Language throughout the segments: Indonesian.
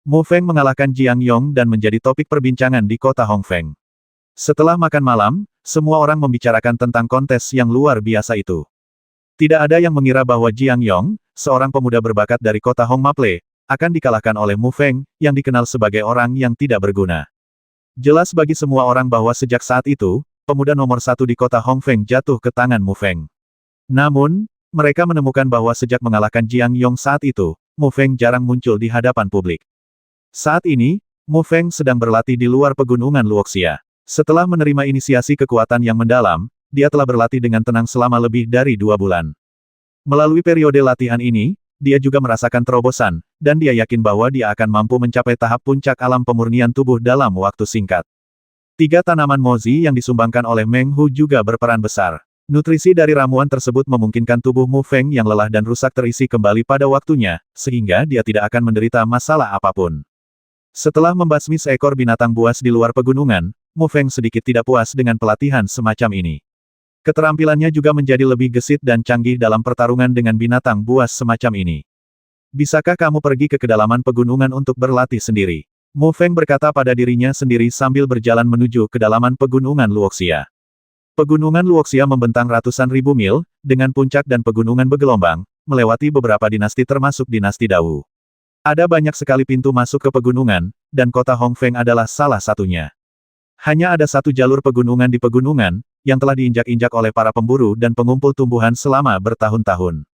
Mu Feng mengalahkan Jiang Yong dan menjadi topik perbincangan di kota Hongfeng. Setelah makan malam, semua orang membicarakan tentang kontes yang luar biasa itu. Tidak ada yang mengira bahwa Jiang Yong, seorang pemuda berbakat dari kota Hongmaple, akan dikalahkan oleh Mu Feng, yang dikenal sebagai orang yang tidak berguna. Jelas bagi semua orang bahwa sejak saat itu, pemuda nomor satu di kota Hongfeng jatuh ke tangan Mu Feng. Namun, mereka menemukan bahwa sejak mengalahkan Jiang Yong saat itu, Mu Feng jarang muncul di hadapan publik. Saat ini, Mu Feng sedang berlatih di luar pegunungan Luoxia. Setelah menerima inisiasi kekuatan yang mendalam, dia telah berlatih dengan tenang selama lebih dari 2 bulan. Melalui periode latihan ini, dia juga merasakan terobosan, dan dia yakin bahwa dia akan mampu mencapai tahap puncak alam pemurnian tubuh dalam waktu singkat. 3 tanaman mozi yang disumbangkan oleh Meng Hu juga berperan besar. Nutrisi dari ramuan tersebut memungkinkan tubuh Mu Feng yang lelah dan rusak terisi kembali pada waktunya, sehingga dia tidak akan menderita masalah apapun. Setelah membasmi seekor binatang buas di luar pegunungan, Mu Feng sedikit tidak puas dengan pelatihan semacam ini. Keterampilannya juga menjadi lebih gesit dan canggih dalam pertarungan dengan binatang buas semacam ini. Bisakah kamu pergi ke kedalaman pegunungan untuk berlatih sendiri? Mu Feng berkata pada dirinya sendiri sambil berjalan menuju kedalaman pegunungan Luoxia. Pegunungan Luoxia membentang ratusan ribu mil, dengan puncak dan pegunungan bergelombang, melewati beberapa dinasti termasuk dinasti Dao. Ada banyak sekali pintu masuk ke pegunungan, dan kota Hongfeng adalah salah satunya. Hanya ada satu jalur pegunungan di pegunungan, yang telah diinjak-injak oleh para pemburu dan pengumpul tumbuhan selama bertahun-tahun.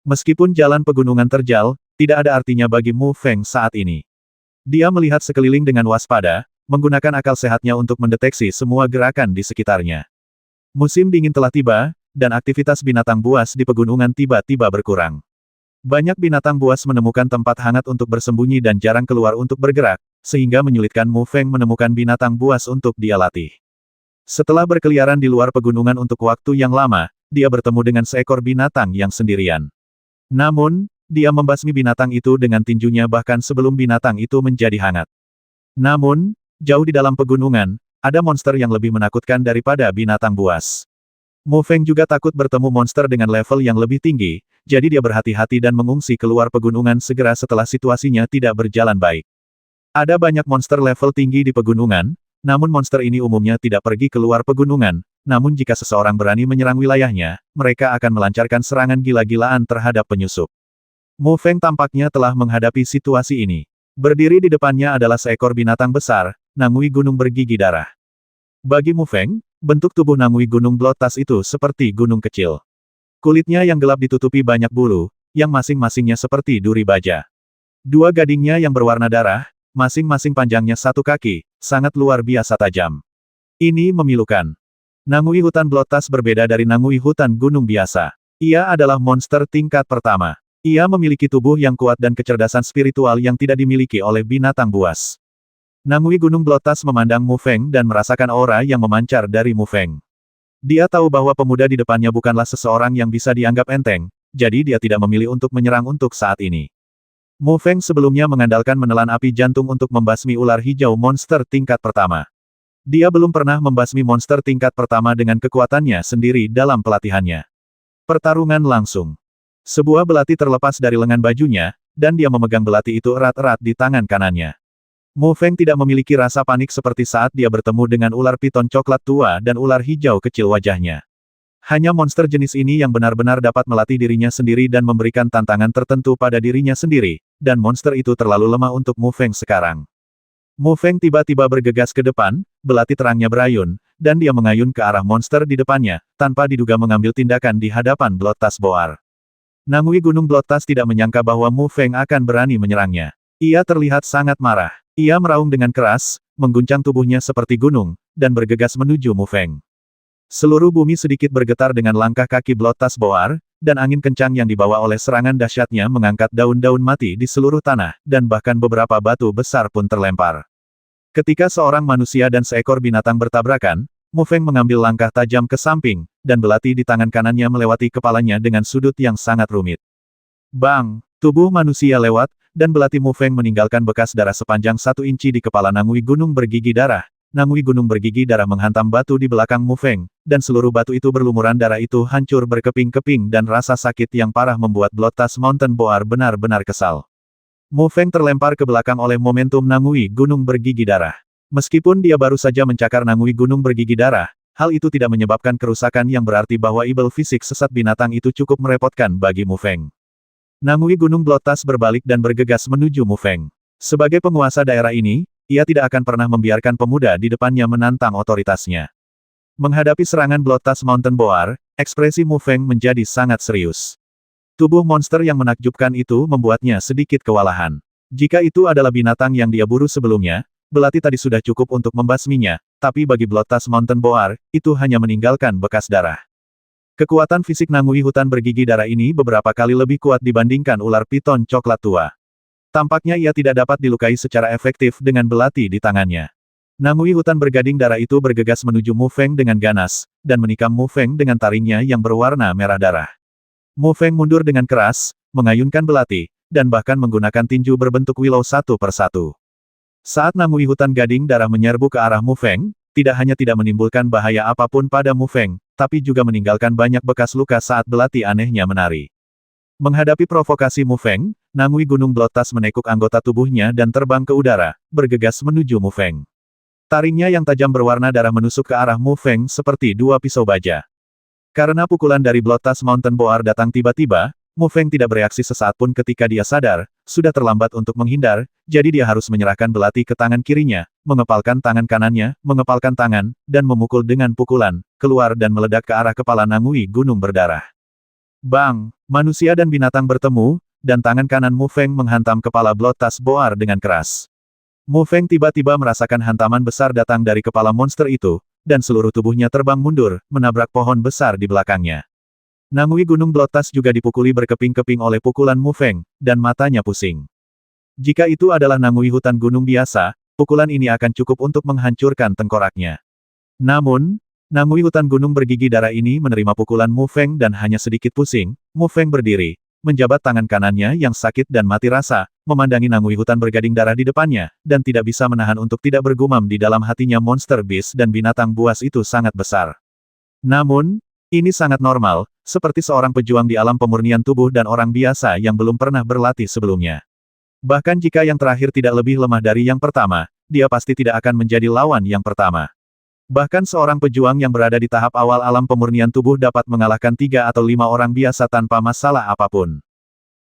Meskipun jalan pegunungan terjal, tidak ada artinya bagi Mu Feng saat ini. Dia melihat sekeliling dengan waspada, menggunakan akal sehatnya untuk mendeteksi semua gerakan di sekitarnya. Musim dingin telah tiba, dan aktivitas binatang buas di pegunungan tiba-tiba berkurang. Banyak binatang buas menemukan tempat hangat untuk bersembunyi dan jarang keluar untuk bergerak, sehingga menyulitkan Mu Feng menemukan binatang buas untuk dia latih. Setelah berkeliaran di luar pegunungan untuk waktu yang lama, dia bertemu dengan seekor binatang yang sendirian. Namun, dia membasmi binatang itu dengan tinjunya bahkan sebelum binatang itu menjadi hangat. Namun, jauh di dalam pegunungan, ada monster yang lebih menakutkan daripada binatang buas. Mu Feng juga takut bertemu monster dengan level yang lebih tinggi, jadi dia berhati-hati dan mengungsi keluar pegunungan segera setelah situasinya tidak berjalan baik. Ada banyak monster level tinggi di pegunungan, namun monster ini umumnya tidak pergi keluar pegunungan, namun jika seseorang berani menyerang wilayahnya, mereka akan melancarkan serangan gila-gilaan terhadap penyusup. Mu Feng tampaknya telah menghadapi situasi ini. Berdiri di depannya adalah seekor binatang besar, Nangui Gunung Bergigi Darah. Bagi Mu Feng, bentuk tubuh Nangui Gunung Blotas itu seperti gunung kecil. Kulitnya yang gelap ditutupi banyak bulu, yang masing-masingnya seperti duri baja. 2 gadingnya yang berwarna darah, masing-masing panjangnya 1 kaki, sangat luar biasa tajam. Ini memilukan. Nangui hutan Blotas berbeda dari Nangui hutan gunung biasa. Ia adalah monster tingkat pertama. Ia memiliki tubuh yang kuat dan kecerdasan spiritual yang tidak dimiliki oleh binatang buas. Nangui Gunung Blotas memandang Mu Feng dan merasakan aura yang memancar dari Mu Feng. Dia tahu bahwa pemuda di depannya bukanlah seseorang yang bisa dianggap enteng, jadi dia tidak memilih untuk menyerang untuk saat ini. Mu Feng sebelumnya mengandalkan menelan api jantung untuk membasmi ular hijau monster tingkat pertama. Dia belum pernah membasmi monster tingkat pertama dengan kekuatannya sendiri dalam pelatihannya. Pertarungan langsung. Sebuah belati terlepas dari lengan bajunya, dan dia memegang belati itu erat-erat di tangan kanannya. Mu Feng tidak memiliki rasa panik seperti saat dia bertemu dengan ular piton coklat tua dan ular hijau kecil wajahnya. Hanya monster jenis ini yang benar-benar dapat melatih dirinya sendiri dan memberikan tantangan tertentu pada dirinya sendiri, dan monster itu terlalu lemah untuk Mu Feng sekarang. Mu Feng tiba-tiba bergegas ke depan, belati terangnya berayun, dan dia mengayun ke arah monster di depannya, tanpa diduga mengambil tindakan di hadapan Blotas Boar. Nangui Gunung Blotas tidak menyangka bahwa Mu Feng akan berani menyerangnya. Ia terlihat sangat marah. Ia meraung dengan keras, mengguncang tubuhnya seperti gunung, dan bergegas menuju Mu Feng. Seluruh bumi sedikit bergetar dengan langkah kaki Blotas Boar, dan angin kencang yang dibawa oleh serangan dahsyatnya mengangkat daun-daun mati di seluruh tanah, dan bahkan beberapa batu besar pun terlempar. Ketika seorang manusia dan seekor binatang bertabrakan, Mu Feng mengambil langkah tajam ke samping, dan belati di tangan kanannya melewati kepalanya dengan sudut yang sangat rumit. Bang! Tubuh manusia lewat, dan belati Mu Feng meninggalkan bekas darah sepanjang 1 inci di kepala Nangui Gunung Bergigi Darah. Nangui Gunung Bergigi Darah menghantam batu di belakang Mu Feng, dan seluruh batu itu berlumuran darah itu hancur berkeping-keping dan rasa sakit yang parah membuat Blotas Mountain Boar benar-benar kesal. Mu Feng terlempar ke belakang oleh momentum Nangui Gunung Bergigi Darah. Meskipun dia baru saja mencakar Nangui Gunung Bergigi Darah, hal itu tidak menyebabkan kerusakan yang berarti bahwa ibel fisik sesat binatang itu cukup merepotkan bagi Mu Feng. Nangui Gunung Blotas berbalik dan bergegas menuju Mu Feng. Sebagai penguasa daerah ini, ia tidak akan pernah membiarkan pemuda di depannya menantang otoritasnya. Menghadapi serangan Blotas Mountain Boar, ekspresi Mu Feng menjadi sangat serius. Tubuh monster yang menakjubkan itu membuatnya sedikit kewalahan. Jika itu adalah binatang yang dia buru sebelumnya, belati tadi sudah cukup untuk membasminya, tapi bagi Blotas Mountain Boar, itu hanya meninggalkan bekas darah. Kekuatan fisik Nangui hutan bergigi darah ini beberapa kali lebih kuat dibandingkan ular piton coklat tua. Tampaknya ia tidak dapat dilukai secara efektif dengan belati di tangannya. Nangui hutan bergading darah itu bergegas menuju Mu Feng dengan ganas, dan menikam Mu Feng dengan taringnya yang berwarna merah darah. Mu Feng mundur dengan keras, mengayunkan belati, dan bahkan menggunakan tinju berbentuk willow satu persatu. Saat Nangui hutan gading darah menyerbu ke arah Mu Feng, tidak hanya tidak menimbulkan bahaya apapun pada Mu Feng, tapi juga meninggalkan banyak bekas luka saat belati anehnya menari. Menghadapi provokasi Mu Feng, Nangui Gunung Blotas menekuk anggota tubuhnya dan terbang ke udara, bergegas menuju Mu Feng. Taringnya yang tajam berwarna darah menusuk ke arah Mu Feng seperti dua pisau baja. Karena pukulan dari Blotas Mountain Boar datang tiba-tiba, Mu Feng tidak bereaksi sesaat pun ketika dia sadar, sudah terlambat untuk menghindar, jadi dia harus menyerahkan belati ke tangan kirinya, mengepalkan tangan kanannya, mengepalkan tangan, dan memukul dengan pukulan, keluar dan meledak ke arah kepala Nangui Gunung Berdarah. Bang! Manusia dan binatang bertemu, dan tangan kanan Mu Feng menghantam kepala Blotas Boar dengan keras. Mu Feng tiba-tiba merasakan hantaman besar datang dari kepala monster itu, dan seluruh tubuhnya terbang mundur, menabrak pohon besar di belakangnya. Nangui Gunung Blotas juga dipukuli berkeping-keping oleh pukulan Mu Feng, dan matanya pusing. Jika itu adalah Nangui hutan gunung biasa, pukulan ini akan cukup untuk menghancurkan tengkoraknya. Namun, Nangui hutan gunung bergigi darah ini menerima pukulan Mu Feng dan hanya sedikit pusing. Mu Feng berdiri, menjabat tangan kanannya yang sakit dan mati rasa, memandangi Nangui hutan bergading darah di depannya, dan tidak bisa menahan untuk tidak bergumam di dalam hatinya monster beast dan binatang buas itu sangat besar. Namun, ini sangat normal, seperti seorang pejuang di alam pemurnian tubuh dan orang biasa yang belum pernah berlatih sebelumnya. Bahkan jika yang terakhir tidak lebih lemah dari yang pertama, dia pasti tidak akan menjadi lawan yang pertama. Bahkan seorang pejuang yang berada di tahap awal alam pemurnian tubuh dapat mengalahkan 3 atau 5 orang biasa tanpa masalah apapun.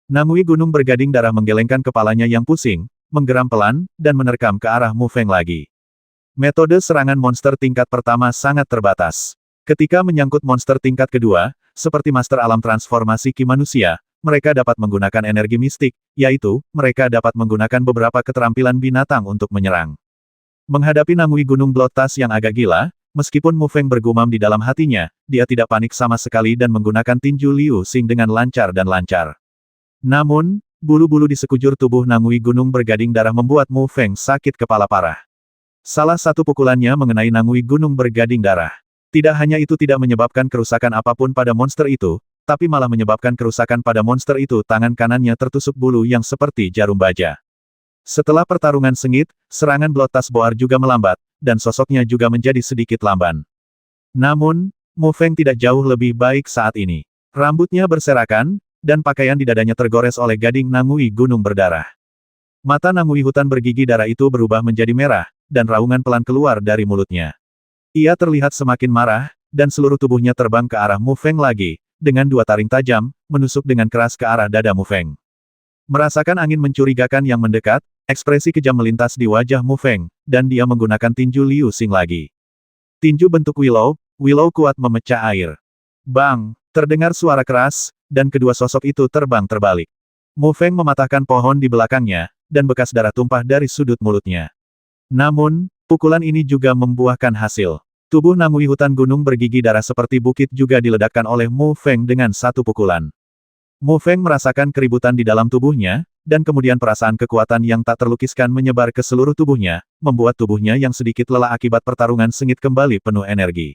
Nangui Gunung Bergading Darah menggelengkan kepalanya yang pusing, menggeram pelan, dan menerkam ke arah Mu Feng lagi. Metode serangan monster tingkat pertama sangat terbatas. Ketika menyangkut monster tingkat kedua, seperti master alam transformasi ki manusia, mereka dapat menggunakan energi mistik, yaitu, mereka dapat menggunakan beberapa keterampilan binatang untuk menyerang. Menghadapi Nangui Gunung Blotas yang agak gila, meskipun Mu Feng bergumam di dalam hatinya, dia tidak panik sama sekali dan menggunakan tinju Liu Xing dengan lancar dan lancar. Namun, bulu-bulu di sekujur tubuh Nangui Gunung Bergading Darah membuat Mu Feng sakit kepala parah. Salah satu pukulannya mengenai Nangui Gunung Bergading Darah. Tidak hanya itu tidak menyebabkan kerusakan apapun pada monster itu, tapi malah menyebabkan kerusakan pada monster itu tangan kanannya tertusuk bulu yang seperti jarum baja. Setelah pertarungan sengit, serangan Blotas Boar juga melambat, dan sosoknya juga menjadi sedikit lamban. Namun, Mu Feng tidak jauh lebih baik saat ini. Rambutnya berserakan, dan pakaian di dadanya tergores oleh gading Nangui Gunung Berdarah. Mata Nangui hutan bergigi darah itu berubah menjadi merah, dan raungan pelan keluar dari mulutnya. Ia terlihat semakin marah, dan seluruh tubuhnya terbang ke arah Mu Feng lagi, dengan 2 taring tajam, menusuk dengan keras ke arah dada Mu Feng. Merasakan angin mencurigakan yang mendekat, ekspresi kejam melintas di wajah Mu Feng, dan dia menggunakan tinju Liu Xing lagi. Tinju bentuk willow kuat memecah air. Bang! Terdengar suara keras, dan kedua sosok itu terbang terbalik. Mu Feng mematahkan pohon di belakangnya, dan bekas darah tumpah dari sudut mulutnya. Namun, pukulan ini juga membuahkan hasil. Tubuh Nangui hutan gunung bergigi darah seperti bukit juga diledakkan oleh Mu Feng dengan satu pukulan. Mu Feng merasakan keributan di dalam tubuhnya, dan kemudian perasaan kekuatan yang tak terlukiskan menyebar ke seluruh tubuhnya, membuat tubuhnya yang sedikit lelah akibat pertarungan sengit kembali penuh energi.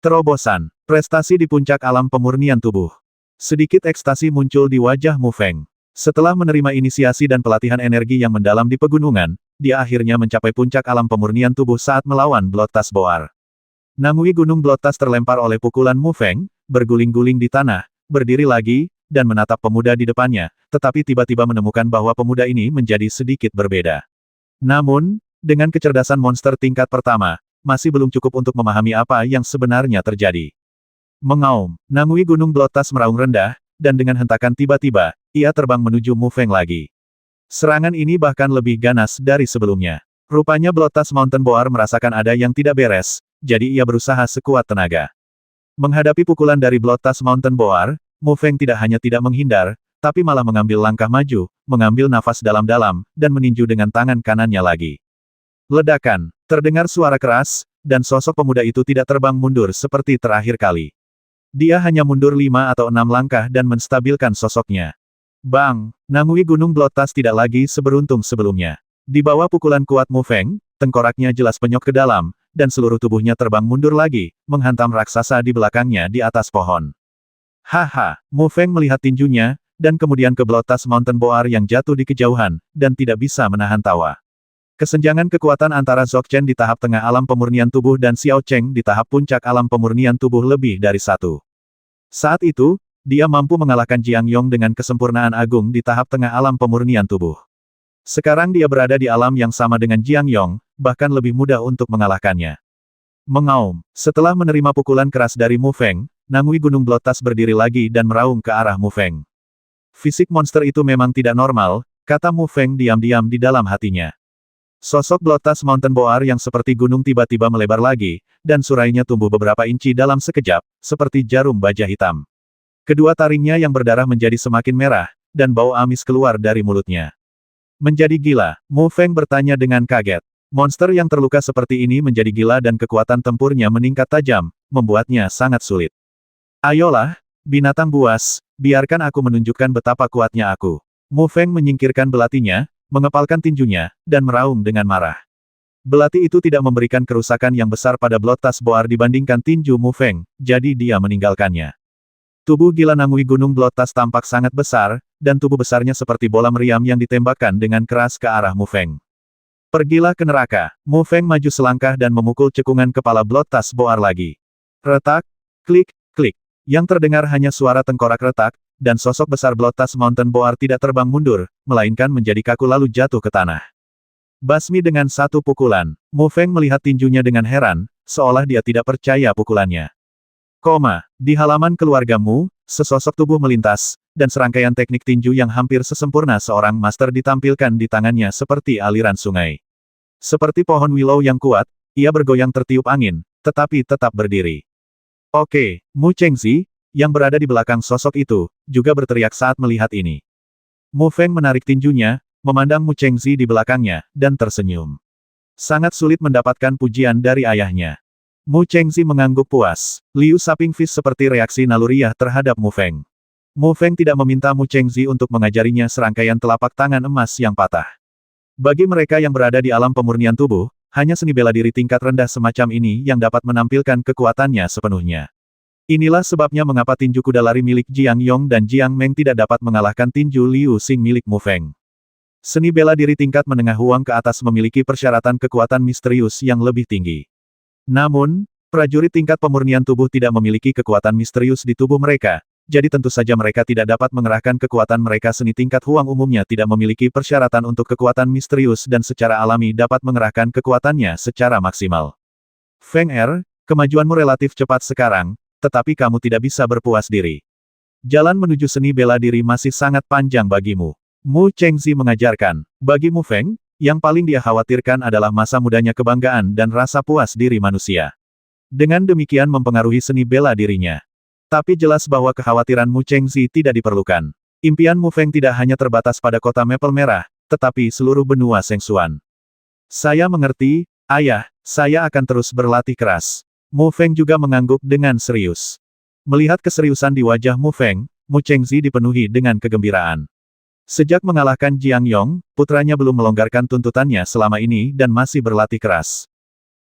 Terobosan. Prestasi di puncak alam pemurnian tubuh. Sedikit ekstasi muncul di wajah Mu Feng. Setelah menerima inisiasi dan pelatihan energi yang mendalam di pegunungan, dia akhirnya mencapai puncak alam pemurnian tubuh saat melawan Blotas Boar. Nangui Gunung Blotas terlempar oleh pukulan Mu Feng, berguling-guling di tanah, berdiri lagi, dan menatap pemuda di depannya, tetapi tiba-tiba menemukan bahwa pemuda ini menjadi sedikit berbeda. Namun, dengan kecerdasan monster tingkat pertama, masih belum cukup untuk memahami apa yang sebenarnya terjadi. Mengaum, Nangui Gunung Blotas meraung rendah, dan dengan hentakan tiba-tiba, ia terbang menuju Mu Feng lagi. Serangan ini bahkan lebih ganas dari sebelumnya. Rupanya Blotas Mountain Boar merasakan ada yang tidak beres, jadi ia berusaha sekuat tenaga. Menghadapi pukulan dari Blotas Mountain Boar, Mu Feng tidak hanya tidak menghindar, tapi malah mengambil langkah maju, mengambil nafas dalam-dalam, dan meninju dengan tangan kanannya lagi. Ledakan, terdengar suara keras, dan sosok pemuda itu tidak terbang mundur seperti terakhir kali. Dia hanya mundur 5 atau 6 langkah dan menstabilkan sosoknya. Bang! Nangui Gunung Blotas tidak lagi seberuntung sebelumnya. Di bawah pukulan kuat Mu Feng, tengkoraknya jelas penyok ke dalam, dan seluruh tubuhnya terbang mundur lagi, menghantam raksasa di belakangnya di atas pohon. Haha! Mu Feng melihat tinjunya, dan kemudian ke Blotas Mountain Boar yang jatuh di kejauhan, dan tidak bisa menahan tawa. Kesenjangan kekuatan antara Zhou Chen di tahap tengah alam pemurnian tubuh dan Xiao Cheng di tahap puncak alam pemurnian tubuh lebih dari 1. Saat itu, dia mampu mengalahkan Jiang Yong dengan kesempurnaan agung di tahap tengah alam pemurnian tubuh. Sekarang dia berada di alam yang sama dengan Jiang Yong, bahkan lebih mudah untuk mengalahkannya. Mengaum, setelah menerima pukulan keras dari Mu Feng, Nangui Gunung Blotas berdiri lagi dan meraung ke arah Mu Feng. Fisik monster itu memang tidak normal, kata Mu Feng diam-diam di dalam hatinya. Sosok Blotas Mountain Boar yang seperti gunung tiba-tiba melebar lagi, dan surainya tumbuh beberapa inci dalam sekejap, seperti jarum baja hitam. Kedua taringnya yang berdarah menjadi semakin merah, dan bau amis keluar dari mulutnya. Menjadi gila, Mu Feng bertanya dengan kaget. Monster yang terluka seperti ini menjadi gila dan kekuatan tempurnya meningkat tajam, membuatnya sangat sulit. Ayolah, binatang buas, biarkan aku menunjukkan betapa kuatnya aku. Mu Feng menyingkirkan belatinya, mengepalkan tinjunya, dan meraung dengan marah. Belati itu tidak memberikan kerusakan yang besar pada Blotas Boar dibandingkan tinju Mu Feng, jadi dia meninggalkannya. Tubuh gila Nangui Gunung Blotas tampak sangat besar, dan tubuh besarnya seperti bola meriam yang ditembakkan dengan keras ke arah Mu Feng. Pergilah ke neraka. Mu Feng maju selangkah dan memukul cekungan kepala Blotas Boar lagi. Retak, klik, klik. Yang terdengar hanya suara tengkorak retak, dan sosok besar Blotas Mountain Boar tidak terbang mundur, melainkan menjadi kaku lalu jatuh ke tanah. Basmi dengan satu pukulan, Mu Feng melihat tinjunya dengan heran, seolah dia tidak percaya pukulannya. Di halaman keluargamu, sesosok tubuh melintas, dan serangkaian teknik tinju yang hampir sesempurna seorang master ditampilkan di tangannya seperti aliran sungai. Seperti pohon willow yang kuat, ia bergoyang tertiup angin, tetapi tetap berdiri. Oke, Mu Chengzi, yang berada di belakang sosok itu, juga berteriak saat melihat ini. Mu Feng menarik tinjunya, memandang Mu Chengzi di belakangnya, dan tersenyum. Sangat sulit mendapatkan pujian dari ayahnya. Mu Chengzi mengangguk puas. Liu Saping Fist seperti reaksi naluriah terhadap Mu Feng. Mu Feng tidak meminta Mu Chengzi untuk mengajarinya serangkaian telapak tangan emas yang patah. Bagi mereka yang berada di alam pemurnian tubuh, hanya seni bela diri tingkat rendah semacam ini yang dapat menampilkan kekuatannya sepenuhnya. Inilah sebabnya mengapa tinju kuda lari milik Jiang Yong dan Jiang Meng tidak dapat mengalahkan tinju Liu Xing milik Mu Feng. Seni bela diri tingkat menengah Huang ke atas memiliki persyaratan kekuatan misterius yang lebih tinggi. Namun, prajurit tingkat pemurnian tubuh tidak memiliki kekuatan misterius di tubuh mereka, jadi tentu saja mereka tidak dapat mengerahkan kekuatan mereka. Seni tingkat Huang umumnya tidak memiliki persyaratan untuk kekuatan misterius dan secara alami dapat mengerahkan kekuatannya secara maksimal. Feng Er, kemajuanmu relatif cepat sekarang, tetapi kamu tidak bisa berpuas diri. Jalan menuju seni bela diri masih sangat panjang bagimu. Mu Chengzi mengajarkan. Bagi Mu Feng, yang paling dia khawatirkan adalah masa mudanya kebanggaan dan rasa puas diri manusia. Dengan demikian mempengaruhi seni bela dirinya. Tapi jelas bahwa kekhawatiran Mu Chengzi tidak diperlukan. Impian Mu Feng tidak hanya terbatas pada kota Maple Merah, tetapi seluruh benua Sengsuan. Saya mengerti, ayah, saya akan terus berlatih keras. Mu Feng juga mengangguk dengan serius. Melihat keseriusan di wajah Mu Feng, Mu Chengzi dipenuhi dengan kegembiraan. Sejak mengalahkan Jiang Yong, putranya belum melonggarkan tuntutannya selama ini dan masih berlatih keras.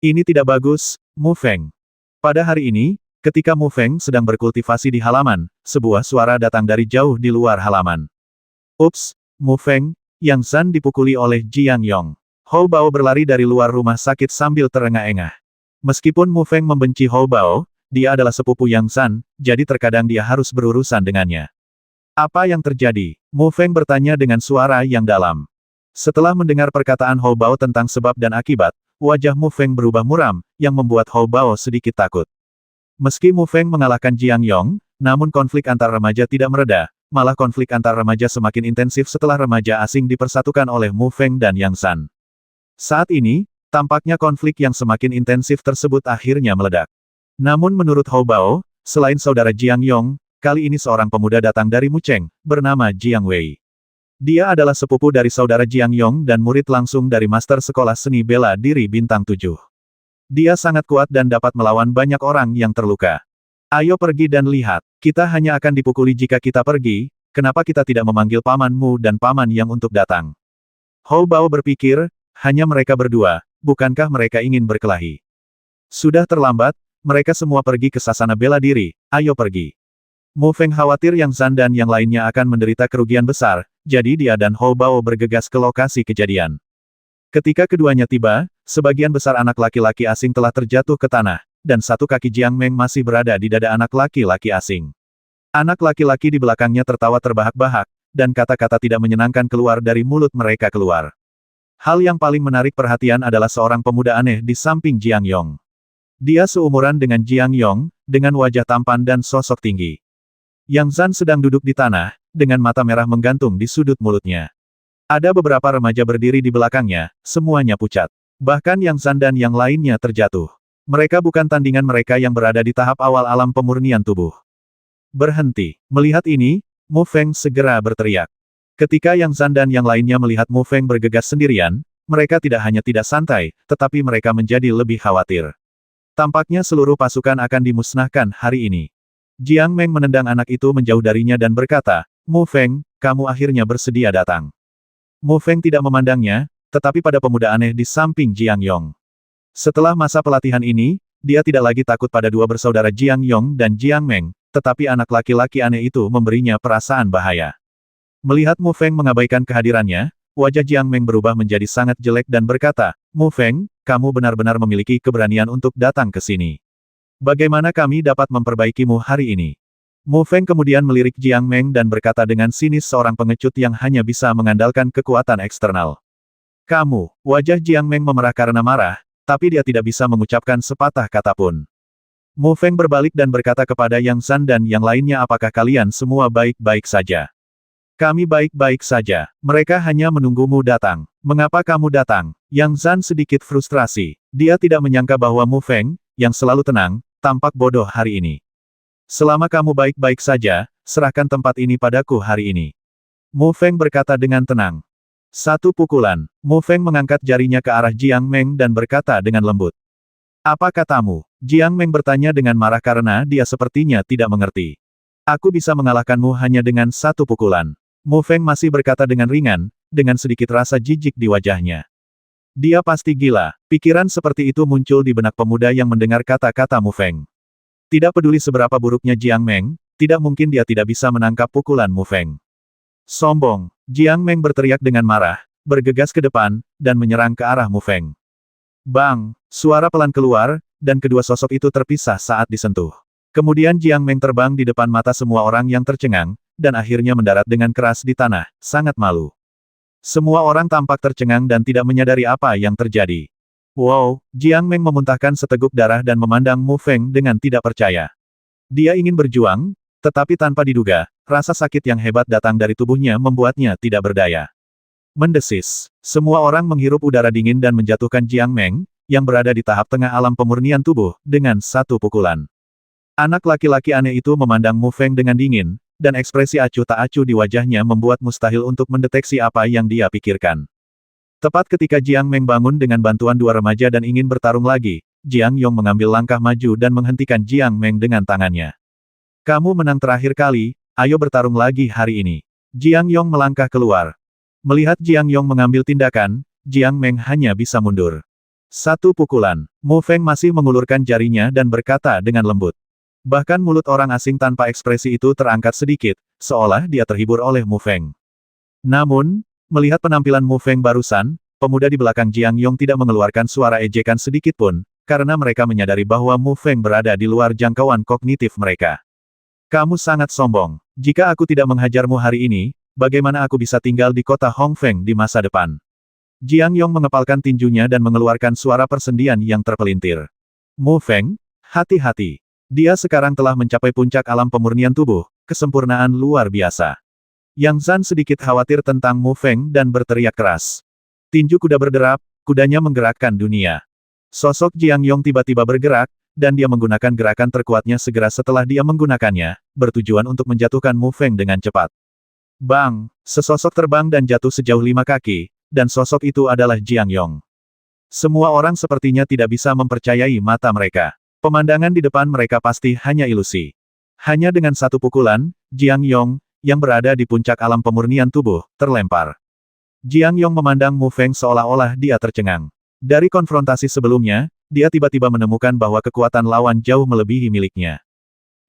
Ini tidak bagus, Mu Feng. Pada hari ini, ketika Mu Feng sedang berkultivasi di halaman, sebuah suara datang dari jauh di luar halaman. Ups, Mu Feng, Yang Zhan dipukuli oleh Jiang Yong. Hou Bao berlari dari luar rumah sakit sambil terengah-engah. Meskipun Mu Feng membenci Hou Bao, dia adalah sepupu Yang Zhan, jadi terkadang dia harus berurusan dengannya. Apa yang terjadi? Mu Feng bertanya dengan suara yang dalam. Setelah mendengar perkataan Hou Bao tentang sebab dan akibat, wajah Mu Feng berubah muram, yang membuat Hou Bao sedikit takut. Meski Mu Feng mengalahkan Jiang Yong, namun konflik antar remaja tidak mereda, malah konflik antar remaja semakin intensif setelah remaja asing dipersatukan oleh Mu Feng dan Yang San. Saat ini, tampaknya konflik yang semakin intensif tersebut akhirnya meledak. Namun menurut Hou Bao, selain saudara Jiang Yong, kali ini seorang pemuda datang dari Mucheng, bernama Jiang Wei. Dia adalah sepupu dari saudara Jiang Yong dan murid langsung dari Master Sekolah Seni Bela Diri Bintang 7. Dia sangat kuat dan dapat melawan banyak orang yang terluka. Ayo pergi dan lihat. Kita hanya akan dipukuli jika kita pergi, kenapa kita tidak memanggil pamanmu dan paman yang untuk datang? Hou Bao berpikir, hanya mereka berdua, bukankah mereka ingin berkelahi? Sudah terlambat, mereka semua pergi ke sasana bela diri, ayo pergi. Mu Feng khawatir Yang San dan yang lainnya akan menderita kerugian besar, jadi dia dan Hou Bao bergegas ke lokasi kejadian. Ketika keduanya tiba, sebagian besar anak laki-laki asing telah terjatuh ke tanah, dan satu kaki Jiang Meng masih berada di dada anak laki-laki asing. Anak laki-laki di belakangnya tertawa terbahak-bahak, dan kata-kata tidak menyenangkan keluar dari mulut mereka keluar. Hal yang paling menarik perhatian adalah seorang pemuda aneh di samping Jiang Yong. Dia seumuran dengan Jiang Yong, dengan wajah tampan dan sosok tinggi. Yang Zan sedang duduk di tanah, dengan mata merah menggantung di sudut mulutnya. Ada beberapa remaja berdiri di belakangnya, semuanya pucat. Bahkan Yang Zan dan yang lainnya terjatuh. Mereka bukan tandingan mereka yang berada di tahap awal alam pemurnian tubuh. Berhenti. Melihat ini, Mu Feng segera berteriak. Ketika Yang Zan dan yang lainnya melihat Mu Feng bergegas sendirian, mereka tidak hanya tidak santai, tetapi mereka menjadi lebih khawatir. Tampaknya seluruh pasukan akan dimusnahkan hari ini. Jiang Meng menendang anak itu menjauh darinya dan berkata, Mu Feng, kamu akhirnya bersedia datang. Mu Feng tidak memandangnya, tetapi pada pemuda aneh di samping Jiang Yong. Setelah masa pelatihan ini, dia tidak lagi takut pada dua bersaudara Jiang Yong dan Jiang Meng, tetapi anak laki-laki aneh itu memberinya perasaan bahaya. Melihat Mu Feng mengabaikan kehadirannya, wajah Jiang Meng berubah menjadi sangat jelek dan berkata, Mu Feng, kamu benar-benar memiliki keberanian untuk datang ke sini. Bagaimana kami dapat memperbaikimu hari ini? Mu Feng kemudian melirik Jiang Meng dan berkata dengan sinis seorang pengecut yang hanya bisa mengandalkan kekuatan eksternal. Kamu, wajah Jiang Meng memerah karena marah, tapi dia tidak bisa mengucapkan sepatah kata pun. Mu Feng berbalik dan berkata kepada Yang San dan yang lainnya apakah kalian semua baik-baik saja? Kami baik-baik saja, mereka hanya menunggumu datang. Mengapa kamu datang? Yang San sedikit frustrasi. Dia tidak menyangka bahwa Mu Feng, yang selalu tenang, tampak bodoh hari ini. Selama kamu baik-baik saja, serahkan tempat ini padaku hari ini. Mu Feng berkata dengan tenang. Satu pukulan. Mu Feng mengangkat jarinya ke arah Jiang Meng dan berkata dengan lembut. Apa katamu? Jiang Meng bertanya dengan marah karena dia sepertinya tidak mengerti. Aku bisa mengalahkanmu hanya dengan satu pukulan. Mu Feng masih berkata dengan ringan, dengan sedikit rasa jijik di wajahnya. Dia pasti gila. Pikiran seperti itu muncul di benak pemuda yang mendengar kata-kata Mu Feng. Tidak peduli seberapa buruknya Jiang Meng, tidak mungkin dia tidak bisa menangkap pukulan Mu Feng. Sombong, Jiang Meng berteriak dengan marah, bergegas ke depan, dan menyerang ke arah Mu Feng. Bang, suara pelan keluar, dan kedua sosok itu terpisah saat disentuh. Kemudian Jiang Meng terbang di depan mata semua orang yang tercengang, dan akhirnya mendarat dengan keras di tanah, sangat malu. Semua orang tampak tercengang dan tidak menyadari apa yang terjadi. Wow, Jiang Meng memuntahkan seteguk darah dan memandang Mu Feng dengan tidak percaya. Dia ingin berjuang, tetapi tanpa diduga, rasa sakit yang hebat datang dari tubuhnya membuatnya tidak berdaya. Mendesis. Semua orang menghirup udara dingin dan menjatuhkan Jiang Meng, yang berada di tahap tengah alam pemurnian tubuh, dengan satu pukulan. Anak laki-laki aneh itu memandang Mu Feng dengan dingin, dan ekspresi acuh tak acuh di wajahnya membuat mustahil untuk mendeteksi apa yang dia pikirkan. Tepat ketika Jiang Meng bangun dengan bantuan dua remaja dan ingin bertarung lagi, Jiang Yong mengambil langkah maju dan menghentikan Jiang Meng dengan tangannya. Kamu menang terakhir kali, ayo bertarung lagi hari ini. Jiang Yong melangkah keluar. Melihat Jiang Yong mengambil tindakan, Jiang Meng hanya bisa mundur. Satu pukulan. Mu Feng masih mengulurkan jarinya dan berkata dengan lembut. Bahkan mulut orang asing tanpa ekspresi itu terangkat sedikit, seolah dia terhibur oleh Mu Feng. Namun, melihat penampilan Mu Feng barusan, pemuda di belakang Jiang Yong tidak mengeluarkan suara ejekan sedikit pun, karena mereka menyadari bahwa Mu Feng berada di luar jangkauan kognitif mereka. Kamu sangat sombong. Jika aku tidak menghajarmu hari ini, bagaimana aku bisa tinggal di kota Hongfeng di masa depan? Jiang Yong mengepalkan tinjunya dan mengeluarkan suara persendian yang terpelintir. Mu Feng, hati-hati. Dia sekarang telah mencapai puncak alam pemurnian tubuh, kesempurnaan luar biasa. Yang Zhan sedikit khawatir tentang Mu Feng dan berteriak keras. Tinju kuda berderap, kudanya menggerakkan dunia. Sosok Jiang Yong tiba-tiba bergerak, dan dia menggunakan gerakan terkuatnya segera setelah dia menggunakannya, bertujuan untuk menjatuhkan Mu Feng dengan cepat. Bang! Sesosok terbang dan jatuh sejauh 5 kaki, dan sosok itu adalah Jiang Yong. Semua orang sepertinya tidak bisa mempercayai mata mereka. Pemandangan di depan mereka pasti hanya ilusi. Hanya dengan satu pukulan, Jiang Yong, yang berada di puncak alam pemurnian tubuh, terlempar. Jiang Yong memandang Mu Feng seolah-olah dia tercengang. Dari konfrontasi sebelumnya, dia tiba-tiba menemukan bahwa kekuatan lawan jauh melebihi miliknya.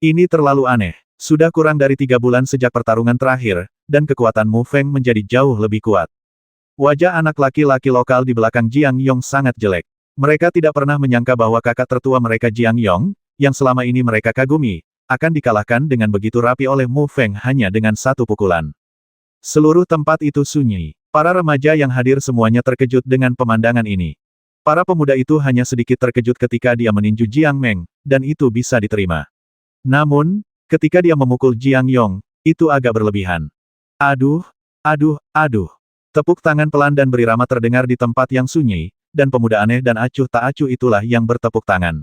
Ini terlalu aneh. Sudah kurang dari 3 bulan sejak pertarungan terakhir, dan kekuatan Mu Feng menjadi jauh lebih kuat. Wajah anak laki-laki lokal di belakang Jiang Yong sangat jelek. Mereka tidak pernah menyangka bahwa kakak tertua mereka Jiang Yong, yang selama ini mereka kagumi, akan dikalahkan dengan begitu rapi oleh Mu Feng hanya dengan satu pukulan. Seluruh tempat itu sunyi. Para remaja yang hadir semuanya terkejut dengan pemandangan ini. Para pemuda itu hanya sedikit terkejut ketika dia meninju Jiang Meng, dan itu bisa diterima. Namun, ketika dia memukul Jiang Yong, itu agak berlebihan. Aduh, aduh, aduh. Tepuk tangan pelan dan berirama terdengar di tempat yang sunyi, dan pemuda aneh dan acuh tak acuh itulah yang bertepuk tangan.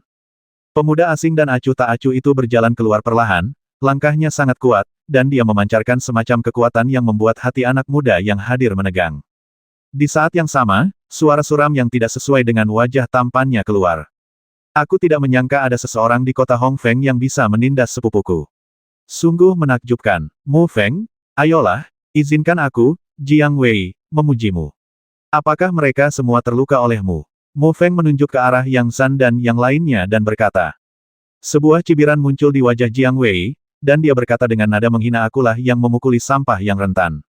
Pemuda asing dan acuh tak acuh itu berjalan keluar perlahan, langkahnya sangat kuat, dan dia memancarkan semacam kekuatan yang membuat hati anak muda yang hadir menegang. Di saat yang sama, suara suram yang tidak sesuai dengan wajah tampannya keluar. Aku tidak menyangka ada seseorang di kota Hongfeng yang bisa menindas sepupuku. Sungguh menakjubkan. Mu Feng, ayolah, izinkan aku, Jiang Wei, memujimu. Apakah mereka semua terluka olehmu? Mu Feng menunjuk ke arah Yang Zhan dan yang lainnya dan berkata. Sebuah cibiran muncul di wajah Jiang Wei, dan dia berkata dengan nada menghina, akulah yang memukuli sampah yang rentan.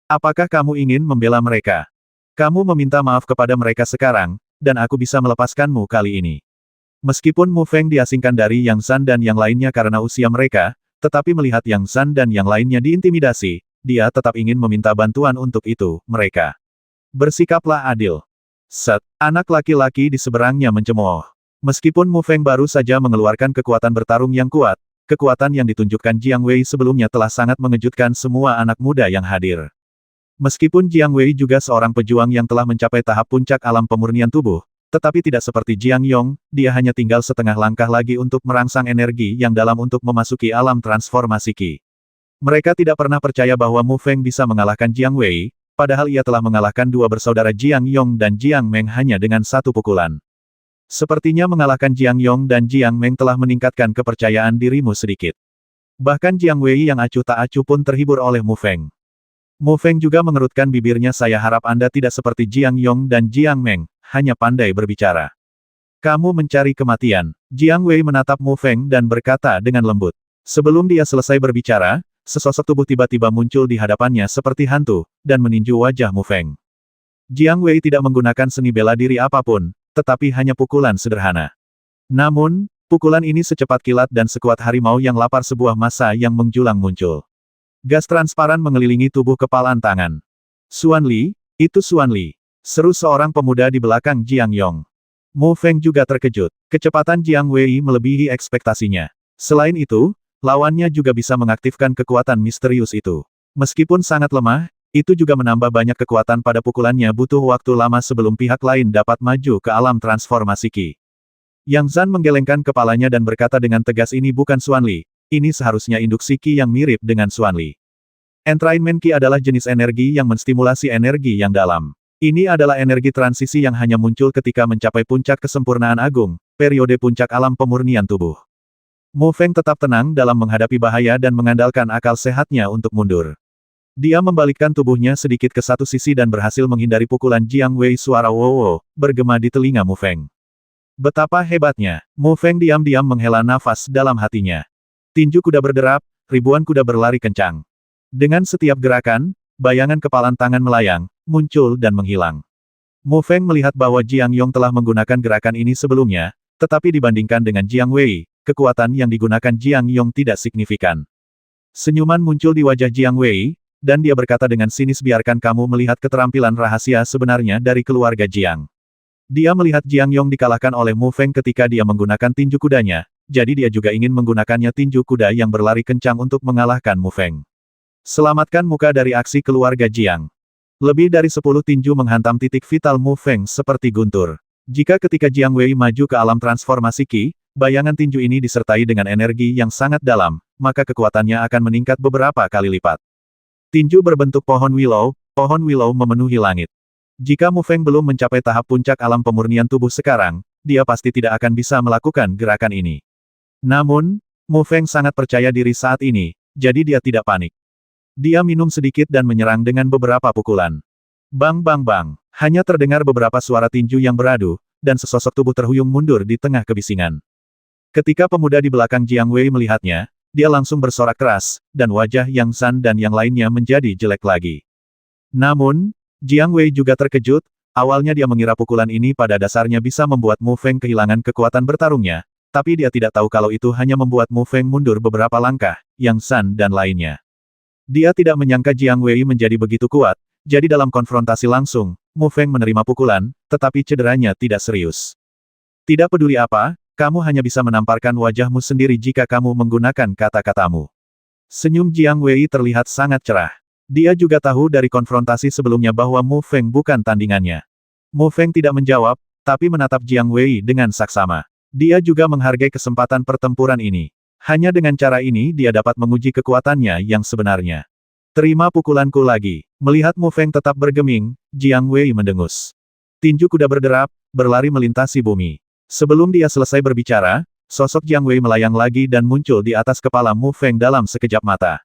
Apakah kamu ingin membela mereka? Kamu meminta maaf kepada mereka sekarang, dan aku bisa melepaskanmu kali ini. Meskipun Mu Feng diasingkan dari Yang Zhan dan yang lainnya karena usia mereka, tetapi melihat Yang Zhan dan yang lainnya diintimidasi, dia tetap ingin meminta bantuan untuk itu, mereka. Bersikaplah adil. Set, anak laki-laki di seberangnya mencemooh. Meskipun Mu Feng baru saja mengeluarkan kekuatan bertarung yang kuat, kekuatan yang ditunjukkan Jiang Wei sebelumnya telah sangat mengejutkan semua anak muda yang hadir. Meskipun Jiang Wei juga seorang pejuang yang telah mencapai tahap puncak alam pemurnian tubuh, tetapi tidak seperti Jiang Yong, dia hanya tinggal setengah langkah lagi untuk merangsang energi yang dalam untuk memasuki alam transformasi Qi. Mereka tidak pernah percaya bahwa Mu Feng bisa mengalahkan Jiang Wei, padahal ia telah mengalahkan dua bersaudara Jiang Yong dan Jiang Meng hanya dengan satu pukulan. Sepertinya mengalahkan Jiang Yong dan Jiang Meng telah meningkatkan kepercayaan dirimu sedikit. Bahkan Jiang Wei yang acuh tak acuh pun terhibur oleh Mu Feng. Mu Feng juga mengerutkan bibirnya, saya harap Anda tidak seperti Jiang Yong dan Jiang Meng, hanya pandai berbicara. Kamu mencari kematian. Jiang Wei menatap Mu Feng dan berkata dengan lembut. Sebelum dia selesai berbicara, sesosok tubuh tiba-tiba muncul di hadapannya seperti hantu, dan meninju wajah Mu Feng. Jiang Wei tidak menggunakan seni bela diri apapun, tetapi hanya pukulan sederhana. Namun, pukulan ini secepat kilat dan sekuat harimau yang lapar sebuah massa yang menjulang muncul. Gas transparan mengelilingi tubuh kepalan tangan. Xuan Li, itu Xuan Li. Seru seorang pemuda di belakang Jiang Yong. Mu Feng juga terkejut. Kecepatan Jiang Wei melebihi ekspektasinya. Selain itu, lawannya juga bisa mengaktifkan kekuatan misterius itu. Meskipun sangat lemah, itu juga menambah banyak kekuatan pada pukulannya, butuh waktu lama sebelum pihak lain dapat maju ke alam transformasi Qi. Yang Zhan menggelengkan kepalanya dan berkata dengan tegas, ini bukan Xuan Li. Ini seharusnya induksi Qi yang mirip dengan Xuan Li. Entrainment Qi adalah jenis energi yang menstimulasi energi yang dalam. Ini adalah energi transisi yang hanya muncul ketika mencapai puncak kesempurnaan agung, periode puncak alam pemurnian tubuh. Mu Feng tetap tenang dalam menghadapi bahaya dan mengandalkan akal sehatnya untuk mundur. Dia membalikkan tubuhnya sedikit ke satu sisi dan berhasil menghindari pukulan Jiang Wei. Suara "wow" bergema di telinga Mu Feng. Betapa hebatnya! Mu Feng diam-diam menghela nafas dalam hatinya. Tinju kuda berderap, ribuan kuda berlari kencang. Dengan setiap gerakan, bayangan kepalan tangan melayang, muncul dan menghilang. Mu Feng melihat bahwa Jiang Yong telah menggunakan gerakan ini sebelumnya, tetapi dibandingkan dengan Jiang Wei, kekuatan yang digunakan Jiang Yong tidak signifikan. Senyuman muncul di wajah Jiang Wei, dan dia berkata dengan sinis, biarkan kamu melihat keterampilan rahasia sebenarnya dari keluarga Jiang. Dia melihat Jiang Yong dikalahkan oleh Mu Feng ketika dia menggunakan tinju kudanya, jadi dia juga ingin menggunakannya tinju kuda yang berlari kencang untuk mengalahkan Mu Feng. Selamatkan muka dari aksi keluarga Jiang. Lebih dari 10 tinju menghantam titik vital Mu Feng seperti guntur. Jika ketika Jiang Wei maju ke alam transformasi Qi, bayangan tinju ini disertai dengan energi yang sangat dalam, maka kekuatannya akan meningkat beberapa kali lipat. Tinju berbentuk pohon willow memenuhi langit. Jika Mu Feng belum mencapai tahap puncak alam pemurnian tubuh sekarang, dia pasti tidak akan bisa melakukan gerakan ini. Namun, Mu Feng sangat percaya diri saat ini, jadi dia tidak panik. Dia minum sedikit dan menyerang dengan beberapa pukulan. Bang bang bang, hanya terdengar beberapa suara tinju yang beradu, dan sesosok tubuh terhuyung mundur di tengah kebisingan. Ketika pemuda di belakang Jiang Wei melihatnya, dia langsung bersorak keras, dan wajah Yang Zhan dan yang lainnya menjadi jelek lagi. Namun, Jiang Wei juga terkejut, awalnya dia mengira pukulan ini pada dasarnya bisa membuat Mu Feng kehilangan kekuatan bertarungnya, tapi dia tidak tahu kalau itu hanya membuat Mu Feng mundur beberapa langkah, Yang Zhan dan lainnya. Dia tidak menyangka Jiang Wei menjadi begitu kuat, jadi dalam konfrontasi langsung, Mu Feng menerima pukulan, tetapi cederanya tidak serius. Tidak peduli apa, kamu hanya bisa menamparkan wajahmu sendiri jika kamu menggunakan kata-katamu. Senyum Jiang Wei terlihat sangat cerah. Dia juga tahu dari konfrontasi sebelumnya bahwa Mu Feng bukan tandingannya. Mu Feng tidak menjawab, tapi menatap Jiang Wei dengan saksama. Dia juga menghargai kesempatan pertempuran ini. Hanya dengan cara ini dia dapat menguji kekuatannya yang sebenarnya. Terima pukulanku lagi. Melihat Mu Feng tetap bergeming, Jiang Wei mendengus. Tinju kuda berderap, berlari melintasi bumi. Sebelum dia selesai berbicara, sosok Jiang Wei melayang lagi dan muncul di atas kepala Mu Feng dalam sekejap mata.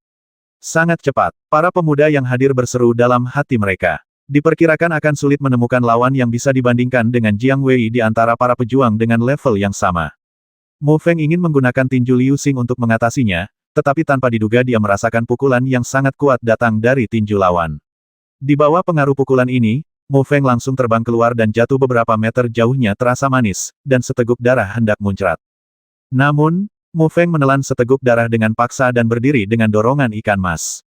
Sangat cepat, para pemuda yang hadir berseru dalam hati mereka. Diperkirakan akan sulit menemukan lawan yang bisa dibandingkan dengan Jiang Wei di antara para pejuang dengan level yang sama. Mu Feng ingin menggunakan tinju Liu Xing untuk mengatasinya, tetapi tanpa diduga dia merasakan pukulan yang sangat kuat datang dari tinju lawan. Di bawah pengaruh pukulan ini, Mu Feng langsung terbang keluar dan jatuh beberapa meter jauhnya terasa manis, dan seteguk darah hendak muncrat. Namun, Mu Feng menelan seteguk darah dengan paksa dan berdiri dengan dorongan ikan mas.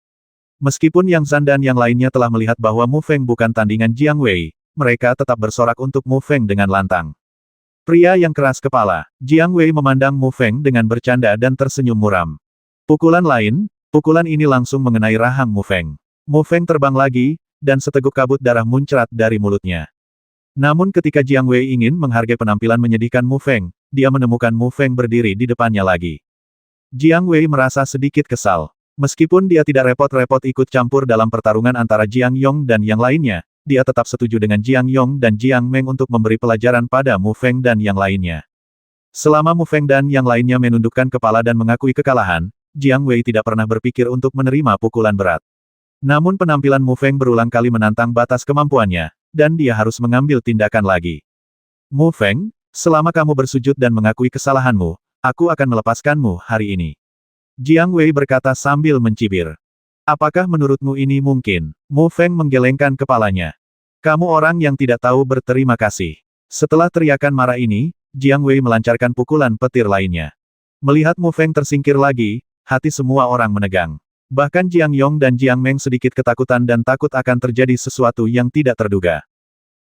Meskipun Yang Zhan dan yang lainnya telah melihat bahwa Mu Feng bukan tandingan Jiang Wei, mereka tetap bersorak untuk Mu Feng dengan lantang. Pria yang keras kepala, Jiang Wei memandang Mu Feng dengan bercanda dan tersenyum muram. Pukulan ini langsung mengenai rahang Mu Feng. Mu Feng terbang lagi, dan seteguk kabut darah muncrat dari mulutnya. Namun ketika Jiang Wei ingin menghargai penampilan menyedihkan Mu Feng, dia menemukan Mu Feng berdiri di depannya lagi. Jiang Wei merasa sedikit kesal. Meskipun dia tidak repot-repot ikut campur dalam pertarungan antara Jiang Yong dan yang lainnya, dia tetap setuju dengan Jiang Yong dan Jiang Meng untuk memberi pelajaran pada Mu Feng dan yang lainnya. Selama Mu Feng dan yang lainnya menundukkan kepala dan mengakui kekalahan, Jiang Wei tidak pernah berpikir untuk menerima pukulan berat. Namun penampilan Mu Feng berulang kali menantang batas kemampuannya, dan dia harus mengambil tindakan lagi. Mu Feng, selama kamu bersujud dan mengakui kesalahanmu, aku akan melepaskanmu hari ini. Jiang Wei berkata sambil mencibir. Apakah menurutmu ini mungkin? Mu Feng menggelengkan kepalanya. Kamu orang yang tidak tahu berterima kasih. Setelah teriakan marah ini, Jiang Wei melancarkan pukulan petir lainnya. Melihat Mu Feng tersingkir lagi, hati semua orang menegang. Bahkan Jiang Yong dan Jiang Meng sedikit ketakutan dan takut akan terjadi sesuatu yang tidak terduga.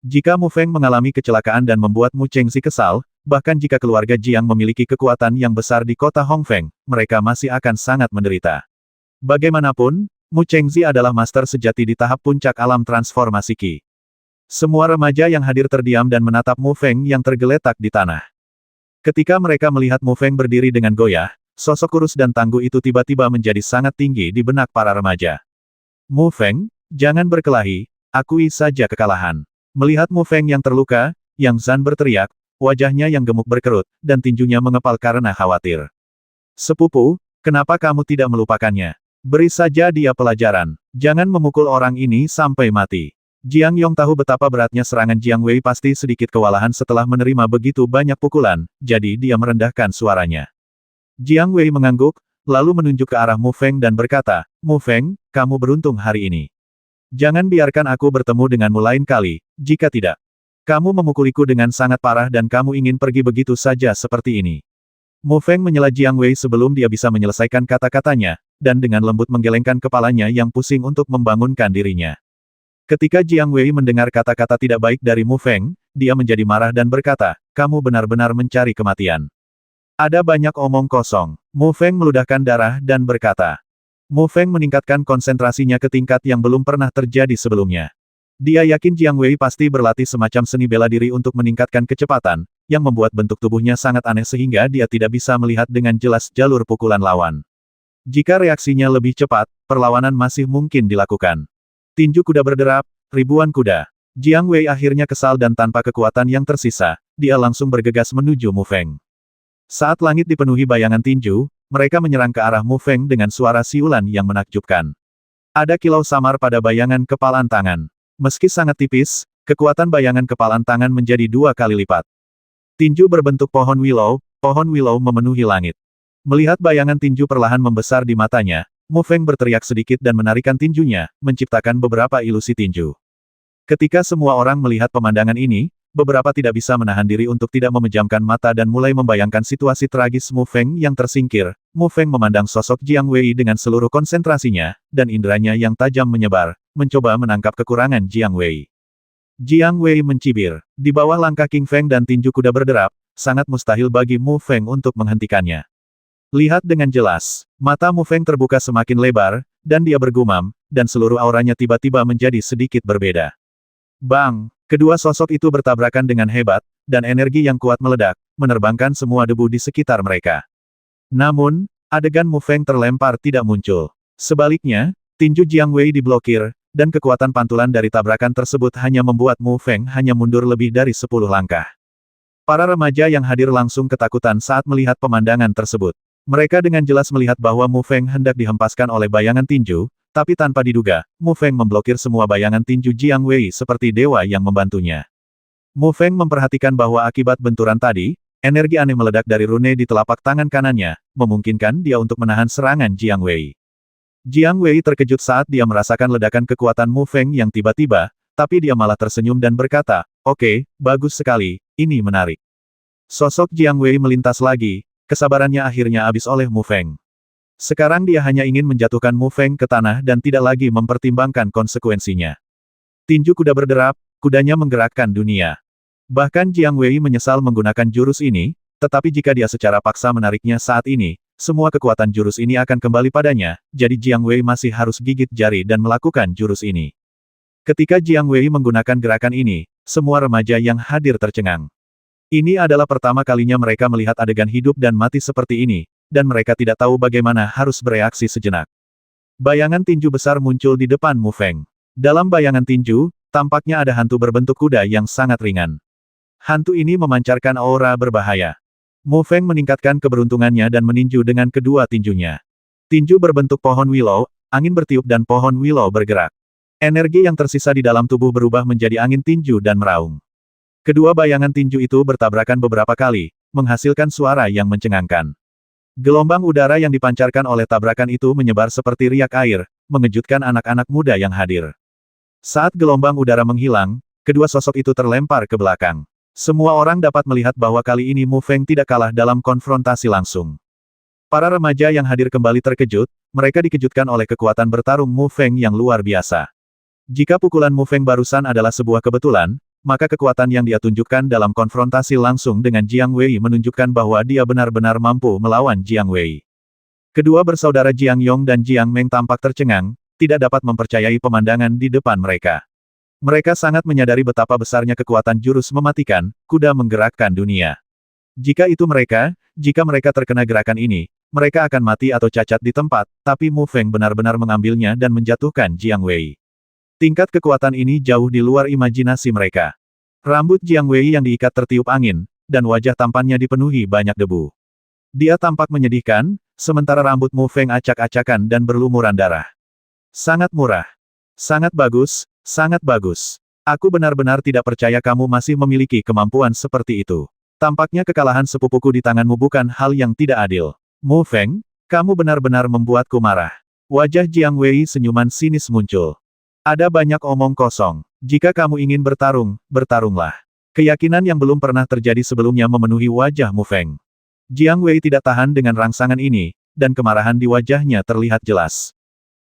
Jika Mu Feng mengalami kecelakaan dan membuat Mu Chengxi kesal, bahkan jika keluarga Jiang memiliki kekuatan yang besar di kota Hongfeng, mereka masih akan sangat menderita. Bagaimanapun, Mu Chengxi adalah master sejati di tahap puncak alam transformasi Qi. Semua remaja yang hadir terdiam dan menatap Mu Feng yang tergeletak di tanah. Ketika mereka melihat Mu Feng berdiri dengan goyah, sosok kurus dan tangguh itu tiba-tiba menjadi sangat tinggi di benak para remaja. Mu Feng, jangan berkelahi, akui saja kekalahan. Melihat Mu Feng yang terluka, Yang Zhan berteriak, wajahnya yang gemuk berkerut, dan tinjunya mengepal karena khawatir. Sepupu, kenapa kamu tidak melupakannya? Beri saja dia pelajaran. Jangan memukul orang ini sampai mati. Jiang Yong tahu betapa beratnya serangan Jiang Wei pasti sedikit kewalahan setelah menerima begitu banyak pukulan, jadi dia merendahkan suaranya. Jiang Wei mengangguk, lalu menunjuk ke arah Mu Feng dan berkata, Mu Feng, kamu beruntung hari ini. Jangan biarkan aku bertemu denganmu lain kali, jika tidak. Kamu memukuliku dengan sangat parah dan kamu ingin pergi begitu saja seperti ini. Mu Feng menyela Jiang Wei sebelum dia bisa menyelesaikan kata-katanya, dan dengan lembut menggelengkan kepalanya yang pusing untuk membangunkan dirinya. Ketika Jiang Wei mendengar kata-kata tidak baik dari Mu Feng, dia menjadi marah dan berkata, kamu benar-benar mencari kematian. Ada banyak omong kosong. Mu Feng meludahkan darah dan berkata. Mu Feng meningkatkan konsentrasinya ke tingkat yang belum pernah terjadi sebelumnya. Dia yakin Jiang Wei pasti berlatih semacam seni bela diri untuk meningkatkan kecepatan, yang membuat bentuk tubuhnya sangat aneh sehingga dia tidak bisa melihat dengan jelas jalur pukulan lawan. Jika reaksinya lebih cepat, perlawanan masih mungkin dilakukan. Tinju kuda berderap, ribuan kuda. Jiang Wei akhirnya kesal dan tanpa kekuatan yang tersisa, dia langsung bergegas menuju Mu Feng. Saat langit dipenuhi bayangan tinju, mereka menyerang ke arah Mu Feng dengan suara siulan yang menakjubkan. Ada kilau samar pada bayangan kepalan tangan. Meski sangat tipis, kekuatan bayangan kepalan tangan menjadi 2 kali lipat. Tinju berbentuk pohon willow memenuhi langit. Melihat bayangan tinju perlahan membesar di matanya, Mu Feng berteriak sedikit dan menarikan tinjunya, menciptakan beberapa ilusi tinju. Ketika semua orang melihat pemandangan ini, beberapa tidak bisa menahan diri untuk tidak memejamkan mata dan mulai membayangkan situasi tragis Mu Feng yang tersingkir. Mu Feng memandang sosok Jiang Wei dengan seluruh konsentrasinya, dan inderanya yang tajam menyebar, mencoba menangkap kekurangan Jiang Wei. Jiang Wei mencibir. Di bawah langkah King Feng dan tinju kuda berderap, sangat mustahil bagi Mu Feng untuk menghentikannya. Lihat dengan jelas. Mata Mu Feng terbuka semakin lebar, dan dia bergumam, dan seluruh auranya tiba-tiba menjadi sedikit berbeda. Bang! Kedua sosok itu bertabrakan dengan hebat, dan energi yang kuat meledak, menerbangkan semua debu di sekitar mereka. Namun, adegan Mu Feng terlempar tidak muncul. Sebaliknya, tinju Jiang Wei diblokir, dan kekuatan pantulan dari tabrakan tersebut hanya membuat Mu Feng hanya mundur lebih dari 10 langkah. Para remaja yang hadir langsung ketakutan saat melihat pemandangan tersebut. Mereka dengan jelas melihat bahwa Mu Feng hendak dihempaskan oleh bayangan tinju, tapi tanpa diduga, Mu Feng memblokir semua bayangan tinju Jiang Wei seperti dewa yang membantunya. Mu Feng memperhatikan bahwa akibat benturan tadi, energi aneh meledak dari rune di telapak tangan kanannya, memungkinkan dia untuk menahan serangan Jiang Wei. Jiang Wei terkejut saat dia merasakan ledakan kekuatan Mu Feng yang tiba-tiba, tapi dia malah tersenyum dan berkata, oke, bagus sekali, ini menarik. Sosok Jiang Wei melintas lagi, kesabarannya akhirnya habis oleh Mu Feng. Sekarang dia hanya ingin menjatuhkan Mu Feng ke tanah dan tidak lagi mempertimbangkan konsekuensinya. Tinju kuda berderap, kudanya menggerakkan dunia. Bahkan Jiang Wei menyesal menggunakan jurus ini, tetapi jika dia secara paksa menariknya saat ini, semua kekuatan jurus ini akan kembali padanya, jadi Jiang Wei masih harus gigit jari dan melakukan jurus ini. Ketika Jiang Wei menggunakan gerakan ini, semua remaja yang hadir tercengang. Ini adalah pertama kalinya mereka melihat adegan hidup dan mati seperti ini, dan mereka tidak tahu bagaimana harus bereaksi sejenak. Bayangan tinju besar muncul di depan Mu Feng. Dalam bayangan tinju, tampaknya ada hantu berbentuk kuda yang sangat ringan. Hantu ini memancarkan aura berbahaya. Mu Feng meningkatkan keberuntungannya dan meninju dengan kedua tinjunya. Tinju berbentuk pohon willow, angin bertiup dan pohon willow bergerak. Energi yang tersisa di dalam tubuh berubah menjadi angin tinju dan meraung. Kedua bayangan tinju itu bertabrakan beberapa kali, menghasilkan suara yang mencengangkan. Gelombang udara yang dipancarkan oleh tabrakan itu menyebar seperti riak air, mengejutkan anak-anak muda yang hadir. Saat gelombang udara menghilang, kedua sosok itu terlempar ke belakang. Semua orang dapat melihat bahwa kali ini Mu Feng tidak kalah dalam konfrontasi langsung. Para remaja yang hadir kembali terkejut, mereka dikejutkan oleh kekuatan bertarung Mu Feng yang luar biasa. Jika pukulan Mu Feng barusan adalah sebuah kebetulan, maka kekuatan yang dia tunjukkan dalam konfrontasi langsung dengan Jiang Wei menunjukkan bahwa dia benar-benar mampu melawan Jiang Wei. Kedua bersaudara Jiang Yong dan Jiang Meng tampak tercengang, tidak dapat mempercayai pemandangan di depan mereka. Mereka sangat menyadari betapa besarnya kekuatan jurus mematikan, kuda menggerakkan dunia. Jika mereka terkena gerakan ini, mereka akan mati atau cacat di tempat, tapi Mu Feng benar-benar mengambilnya dan menjatuhkan Jiang Wei. Tingkat kekuatan ini jauh di luar imajinasi mereka. Rambut Jiang Wei yang diikat tertiup angin, dan wajah tampannya dipenuhi banyak debu. Dia tampak menyedihkan, sementara rambut Mu Feng acak-acakan dan berlumuran darah. Sangat murah. Sangat bagus. Sangat bagus. Aku benar-benar tidak percaya kamu masih memiliki kemampuan seperti itu. Tampaknya kekalahan sepupuku di tanganmu bukan hal yang tidak adil. Mu Feng, kamu benar-benar membuatku marah. Wajah Jiang Wei senyuman sinis muncul. Ada banyak omong kosong. Jika kamu ingin bertarung, bertarunglah. Keyakinan yang belum pernah terjadi sebelumnya memenuhi wajah Mu Feng. Jiang Wei tidak tahan dengan rangsangan ini, dan kemarahan di wajahnya terlihat jelas.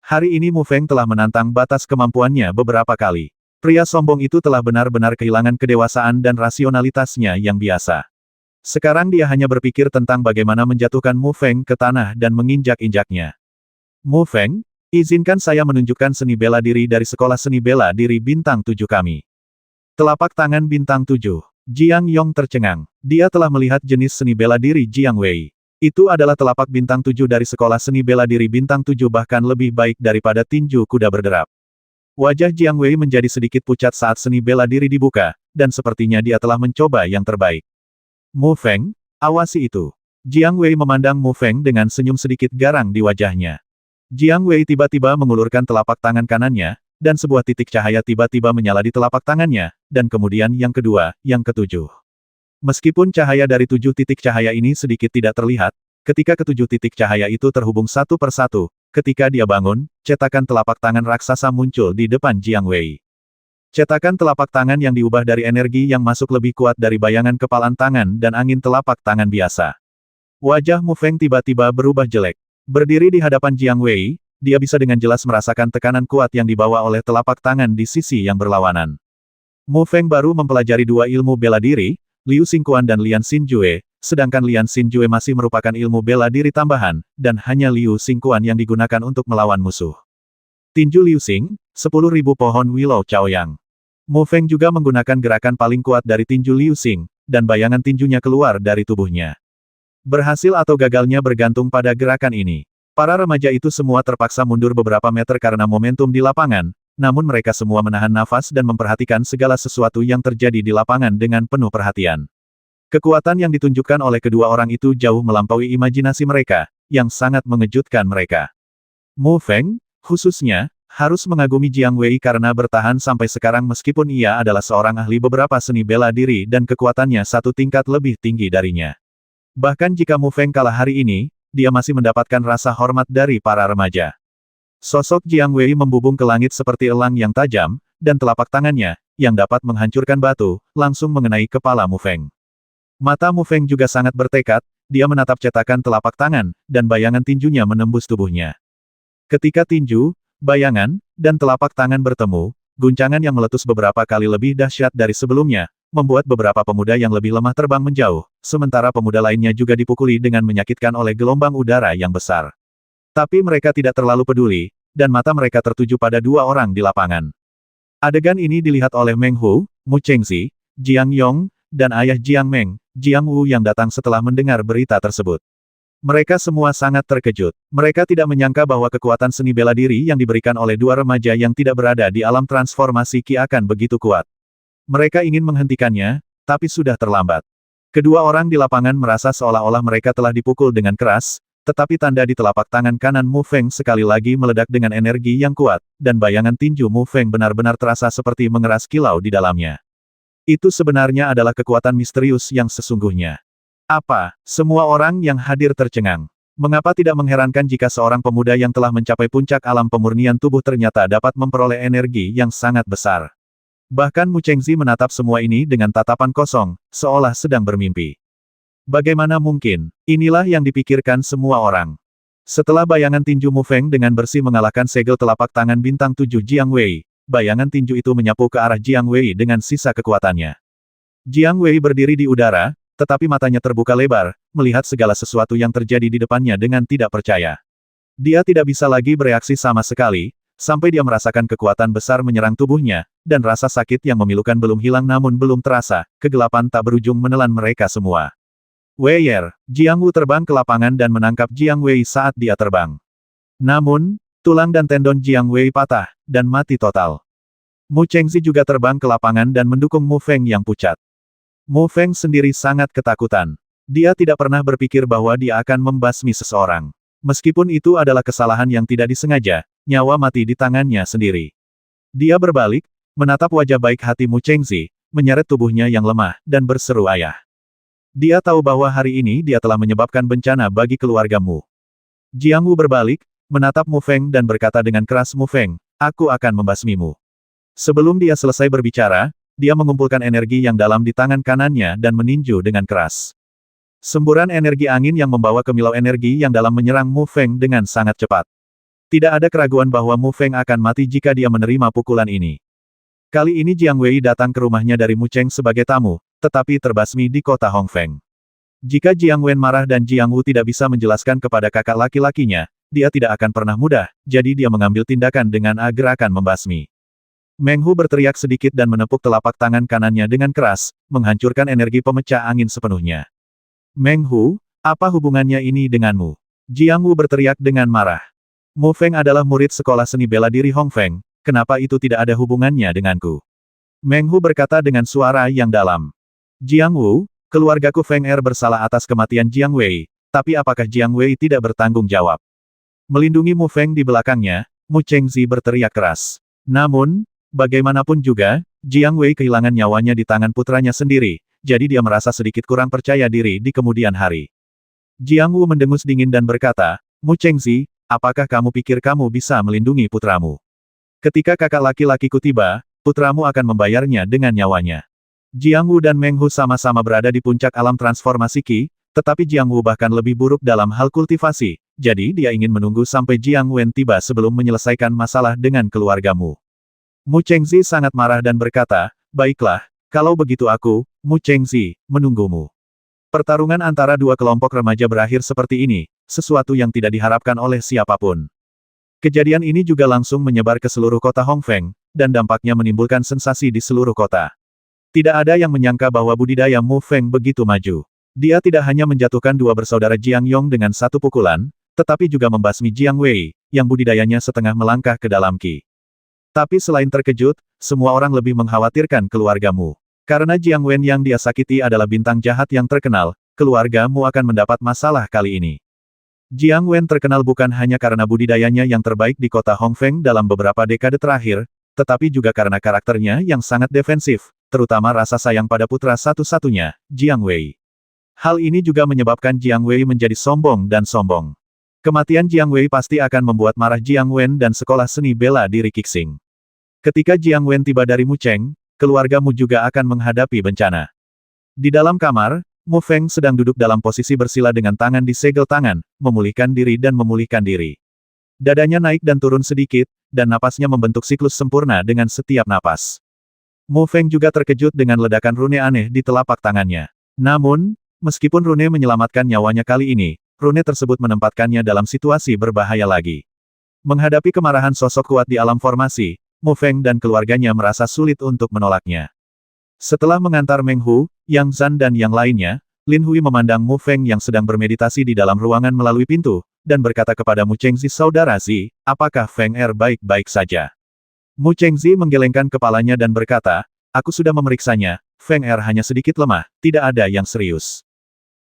Hari ini Mu Feng telah menantang batas kemampuannya beberapa kali. Pria sombong itu telah benar-benar kehilangan kedewasaan dan rasionalitasnya yang biasa. Sekarang dia hanya berpikir tentang bagaimana menjatuhkan Mu Feng ke tanah dan menginjak-injaknya. Mu Feng, izinkan saya menunjukkan seni bela diri dari Sekolah Seni Bela Diri Bintang 7 kami. Telapak tangan Bintang 7. Jiang Yong tercengang. Dia telah melihat jenis seni bela diri Jiang Wei. Itu adalah telapak Bintang 7 dari Sekolah Seni Bela Diri Bintang 7 bahkan lebih baik daripada tinju kuda berderap. Wajah Jiang Wei menjadi sedikit pucat saat seni bela diri dibuka, dan sepertinya dia telah mencoba yang terbaik. Mu Feng, awasi itu. Jiang Wei memandang Mu Feng dengan senyum sedikit garang di wajahnya. Jiang Wei tiba-tiba mengulurkan telapak tangan kanannya, dan sebuah titik cahaya tiba-tiba menyala di telapak tangannya, dan kemudian yang kedua, yang ketujuh. Meskipun cahaya dari 7 titik cahaya ini sedikit tidak terlihat, ketika ketujuh titik cahaya itu terhubung satu persatu, ketika dia bangun, cetakan telapak tangan raksasa muncul di depan Jiang Wei. Cetakan telapak tangan yang diubah dari energi yang masuk lebih kuat dari bayangan kepalan tangan dan angin telapak tangan biasa. Wajah Mu Feng tiba-tiba berubah jelek. Berdiri di hadapan Jiang Wei, dia bisa dengan jelas merasakan tekanan kuat yang dibawa oleh telapak tangan di sisi yang berlawanan. Mu Feng baru mempelajari 2 ilmu bela diri, Liu Xingquan dan Lian Xinjue, sedangkan Lian Xinjue masih merupakan ilmu bela diri tambahan, dan hanya Liu Xingquan yang digunakan untuk melawan musuh. Tinju Liu Xing, 10.000 pohon Willow Chaoyang. Mu Feng juga menggunakan gerakan paling kuat dari tinju Liu Xing, dan bayangan tinjunya keluar dari tubuhnya. Berhasil atau gagalnya bergantung pada gerakan ini. Para remaja itu semua terpaksa mundur beberapa meter karena momentum di lapangan, namun mereka semua menahan nafas dan memperhatikan segala sesuatu yang terjadi di lapangan dengan penuh perhatian. Kekuatan yang ditunjukkan oleh kedua orang itu jauh melampaui imajinasi mereka, yang sangat mengejutkan mereka. Mu Feng, khususnya, harus mengagumi Jiang Wei karena bertahan sampai sekarang meskipun ia adalah seorang ahli beberapa seni bela diri dan kekuatannya satu tingkat lebih tinggi darinya. Bahkan jika Mu Feng kalah hari ini, dia masih mendapatkan rasa hormat dari para remaja. Sosok Jiang Wei membubung ke langit seperti elang yang tajam, dan telapak tangannya, yang dapat menghancurkan batu, langsung mengenai kepala Mu Feng. Mata Mu Feng juga sangat bertekad, dia menatap cetakan telapak tangan, dan bayangan tinjunya menembus tubuhnya. Ketika tinju, bayangan, dan telapak tangan bertemu, guncangan yang meletus beberapa kali lebih dahsyat dari sebelumnya, membuat beberapa pemuda yang lebih lemah terbang menjauh, sementara pemuda lainnya juga dipukuli dengan menyakitkan oleh gelombang udara yang besar. Tapi mereka tidak terlalu peduli, dan mata mereka tertuju pada 2 orang di lapangan. Adegan ini dilihat oleh Meng Hu, Mu Chengzi, Jiang Yong, dan ayah Jiang Meng, Jiang Wu yang datang setelah mendengar berita tersebut. Mereka semua sangat terkejut. Mereka tidak menyangka bahwa kekuatan seni bela diri yang diberikan oleh 2 remaja yang tidak berada di alam transformasi Qi akan begitu kuat. Mereka ingin menghentikannya, tapi sudah terlambat. Kedua orang di lapangan merasa seolah-olah mereka telah dipukul dengan keras, tetapi tanda di telapak tangan kanan Mu Feng sekali lagi meledak dengan energi yang kuat, dan bayangan tinju Mu Feng benar-benar terasa seperti mengeras kilau di dalamnya. Itu sebenarnya adalah kekuatan misterius yang sesungguhnya. Apa? Semua orang yang hadir tercengang. Mengapa tidak mengherankan jika seorang pemuda yang telah mencapai puncak alam pemurnian tubuh ternyata dapat memperoleh energi yang sangat besar. Bahkan Mu Chengzi menatap semua ini dengan tatapan kosong, seolah sedang bermimpi. Bagaimana mungkin? Inilah yang dipikirkan semua orang. Setelah bayangan tinju Mu Feng dengan bersih mengalahkan segel telapak tangan Bintang 7 Jiang Wei, bayangan tinju itu menyapu ke arah Jiang Wei dengan sisa kekuatannya. Jiang Wei berdiri di udara, tetapi matanya terbuka lebar, melihat segala sesuatu yang terjadi di depannya dengan tidak percaya. Dia tidak bisa lagi bereaksi sama sekali, sampai dia merasakan kekuatan besar menyerang tubuhnya, dan rasa sakit yang memilukan belum hilang namun belum terasa, kegelapan tak berujung menelan mereka semua. Weiyer, Jiang Wu terbang ke lapangan dan menangkap Jiang Wei saat dia terbang. Namun, tulang dan tendon Jiang Wei patah, dan mati total. Mu Chengzi juga terbang ke lapangan dan mendukung Mu Feng yang pucat. Mu Feng sendiri sangat ketakutan. Dia tidak pernah berpikir bahwa dia akan membasmi seseorang. Meskipun itu adalah kesalahan yang tidak disengaja, nyawa mati di tangannya sendiri. Dia berbalik, menatap wajah baik hati Mu Chengzi, menyeret tubuhnya yang lemah, dan berseru ayah. Dia tahu bahwa hari ini dia telah menyebabkan bencana bagi keluarga Mu. Jiang Wu berbalik, menatap Mu Feng dan berkata dengan keras, Mu Feng, aku akan membasmimu. Sebelum dia selesai berbicara, dia mengumpulkan energi yang dalam di tangan kanannya dan meninju dengan keras. Semburan energi angin yang membawa kemilau energi yang dalam menyerang Mu Feng dengan sangat cepat. Tidak ada keraguan bahwa Mu Feng akan mati jika dia menerima pukulan ini. Kali ini Jiang Wei datang ke rumahnya dari Mu Cheng sebagai tamu, tetapi terbasmi di kota Hong Feng. Jika Jiang Wen marah dan Jiang Wu tidak bisa menjelaskan kepada kakak laki-lakinya, dia tidak akan pernah mudah, jadi dia mengambil tindakan dengan agar akan membasmi. Meng Hu berteriak sedikit dan menepuk telapak tangan kanannya dengan keras, menghancurkan energi pemecah angin sepenuhnya. Meng Hu, apa hubungannya ini denganmu? Jiang Wu berteriak dengan marah. Mu Feng adalah murid sekolah seni bela diri Hong Feng, kenapa itu tidak ada hubungannya denganku? Meng Hu berkata dengan suara yang dalam. Jiang Wu, keluargaku Feng Er bersalah atas kematian Jiang Wei, tapi apakah Jiang Wei tidak bertanggung jawab? Melindungi Mu Feng di belakangnya, Mu Chengzi berteriak keras. Namun, bagaimanapun juga, Jiang Wei kehilangan nyawanya di tangan putranya sendiri, jadi dia merasa sedikit kurang percaya diri di kemudian hari. Jiang Wu mendengus dingin dan berkata, Mu Chengzi, apakah kamu pikir kamu bisa melindungi putramu? Ketika kakak laki-lakiku tiba, putramu akan membayarnya dengan nyawanya. Jiang Wu dan Meng Hu sama-sama berada di puncak alam transformasi Qi, tetapi Jiang Wu bahkan lebih buruk dalam hal kultivasi, jadi dia ingin menunggu sampai Jiang Wen tiba sebelum menyelesaikan masalah dengan keluargamu. Mu Chengzi sangat marah dan berkata, baiklah, kalau begitu aku, Mu Chengzi, menunggumu. Pertarungan antara dua kelompok remaja berakhir seperti ini, sesuatu yang tidak diharapkan oleh siapapun. Kejadian ini juga langsung menyebar ke seluruh kota Hong Feng, dan dampaknya menimbulkan sensasi di seluruh kota. Tidak ada yang menyangka bahwa budidaya Mu Feng begitu maju. Dia tidak hanya menjatuhkan dua bersaudara Jiang Yong dengan satu pukulan, tetapi juga membasmi Jiang Wei, yang budidayanya setengah melangkah ke dalam Qi. Tapi selain terkejut, semua orang lebih mengkhawatirkan keluargamu. Karena Jiang Wen yang dia sakiti adalah bintang jahat yang terkenal, keluargamu akan mendapat masalah kali ini. Jiang Wen terkenal bukan hanya karena budidayanya yang terbaik di kota Hong Feng dalam beberapa dekade terakhir, tetapi juga karena karakternya yang sangat defensif, terutama rasa sayang pada putra satu-satunya, Jiang Wei. Hal ini juga menyebabkan Jiang Wei menjadi sombong dan sombong. Kematian Jiang Wei pasti akan membuat marah Jiang Wen dan sekolah seni bela diri Qixing. Ketika Jiang Wen tiba dari Mu Cheng, keluargamu juga akan menghadapi bencana. Di dalam kamar, Mu Feng sedang duduk dalam posisi bersila dengan tangan di segel tangan, memulihkan diri dan memulihkan diri. Dadanya naik dan turun sedikit, dan napasnya membentuk siklus sempurna dengan setiap napas. Mu Feng juga terkejut dengan ledakan rune aneh di telapak tangannya. Namun, meskipun rune menyelamatkan nyawanya kali ini, rune tersebut menempatkannya dalam situasi berbahaya lagi. Menghadapi kemarahan sosok kuat di alam formasi, Mu Feng dan keluarganya merasa sulit untuk menolaknya. Setelah mengantar Meng Hu, Yang Zhan dan yang lainnya, Lin Hui memandang Mu Feng yang sedang bermeditasi di dalam ruangan melalui pintu, dan berkata kepada Mu Chengzi saudara Zi, apakah Feng Er baik-baik saja? Mu Chengzi menggelengkan kepalanya dan berkata, aku sudah memeriksanya, Feng Er hanya sedikit lemah, tidak ada yang serius.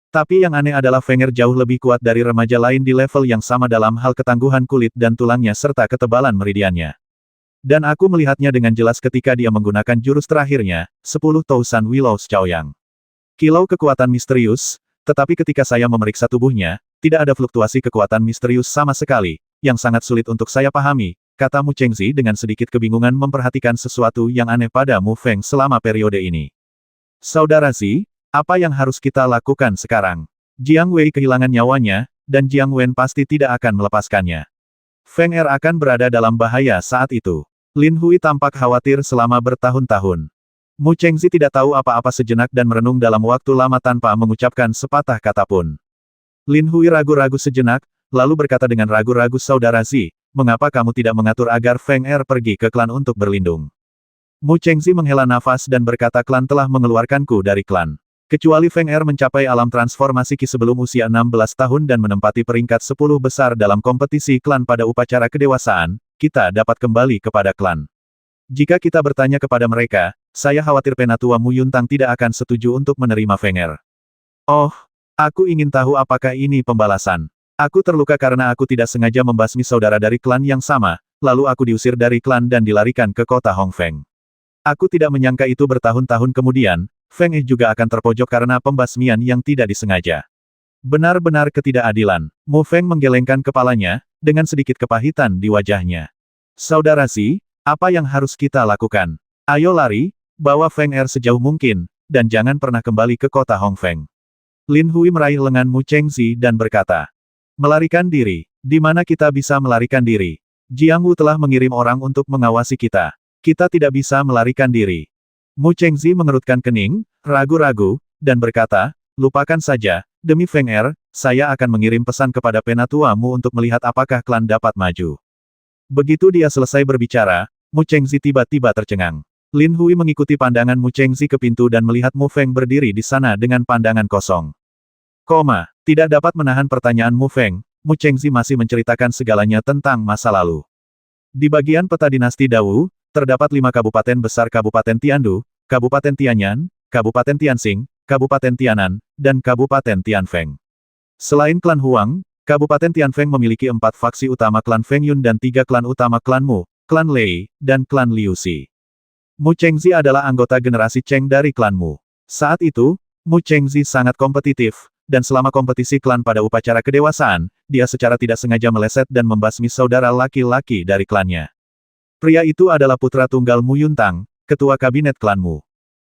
Tapi yang aneh adalah Feng Er jauh lebih kuat dari remaja lain di level yang sama dalam hal ketangguhan kulit dan tulangnya serta ketebalan meridiannya. Dan aku melihatnya dengan jelas ketika dia menggunakan jurus terakhirnya, 10 Tousan Willows Chaoyang. Kilau kekuatan misterius, tetapi ketika saya memeriksa tubuhnya, tidak ada fluktuasi kekuatan misterius sama sekali, yang sangat sulit untuk saya pahami, kata Mu Chengzi dengan sedikit kebingungan memperhatikan sesuatu yang aneh pada Mu Feng selama periode ini. Saudara Zi, apa yang harus kita lakukan sekarang? Jiang Wei kehilangan nyawanya, dan Jiang Wen pasti tidak akan melepaskannya. Feng Er akan berada dalam bahaya saat itu. Lin Hui tampak khawatir selama bertahun-tahun. Mu Chengzi tidak tahu apa-apa sejenak dan merenung dalam waktu lama tanpa mengucapkan sepatah kata pun. Lin Hui ragu-ragu sejenak, lalu berkata dengan ragu-ragu saudara Zi, mengapa kamu tidak mengatur agar Feng Er pergi ke klan untuk berlindung? Mu Chengzi menghela nafas dan berkata klan telah mengeluarkanku dari klan. Kecuali Feng Er mencapai alam transformasi Qi sebelum usia 16 tahun dan menempati peringkat 10 besar dalam kompetisi klan pada upacara kedewasaan, kita dapat kembali kepada klan. Jika kita bertanya kepada mereka, saya khawatir Penatua Mu Yuntang tidak akan setuju untuk menerima Feng Er. Oh, aku ingin tahu apakah ini pembalasan. Aku terluka karena aku tidak sengaja membasmi saudara dari klan yang sama, lalu aku diusir dari klan dan dilarikan ke kota Hong Feng. Aku tidak menyangka itu bertahun-tahun kemudian, Feng Er juga akan terpojok karena pembasmian yang tidak disengaja. Benar-benar ketidakadilan. Mu Feng menggelengkan kepalanya, dengan sedikit kepahitan di wajahnya. Saudara Zi, apa yang harus kita lakukan? Ayo lari, bawa Feng Er sejauh mungkin, dan jangan pernah kembali ke kota Hong Feng. Lin Hui meraih lengan Mu Chengzi dan berkata, melarikan diri. Di mana kita bisa melarikan diri? Jiang Wu telah mengirim orang untuk mengawasi kita. Kita tidak bisa melarikan diri. Mu Chengzi mengerutkan kening, ragu-ragu, dan berkata, lupakan saja, demi Feng Er, saya akan mengirim pesan kepada Penatua Mu untuk melihat apakah klan dapat maju. Begitu dia selesai berbicara, Mu Chengzi tiba-tiba tercengang. Lin Hui mengikuti pandangan Mu Chengzi ke pintu dan melihat Mu Feng berdiri di sana dengan pandangan kosong. Tidak dapat menahan pertanyaan Mu Feng, Mu Chengzi masih menceritakan segalanya tentang masa lalu. Di bagian peta dinasti Dawu, terdapat 5 kabupaten besar: Kabupaten Tiandu, Kabupaten Tianyan, Kabupaten Tianxing, Kabupaten Tianan, dan Kabupaten Tianfeng. Selain klan Huang, Kabupaten Tianfeng memiliki 4 faksi utama: klan Feng Yun dan 3 klan utama: klan Mu, klan Lei, dan klan Liu Xi. Mu Chengzi adalah anggota generasi Cheng dari klan Mu. Saat itu, Mu Chengzi sangat kompetitif, dan selama kompetisi klan pada upacara kedewasaan, dia secara tidak sengaja meleset dan membasmi saudara laki-laki dari klannya. Pria itu adalah putra tunggal Mu Yuntang, ketua kabinet klan Mu.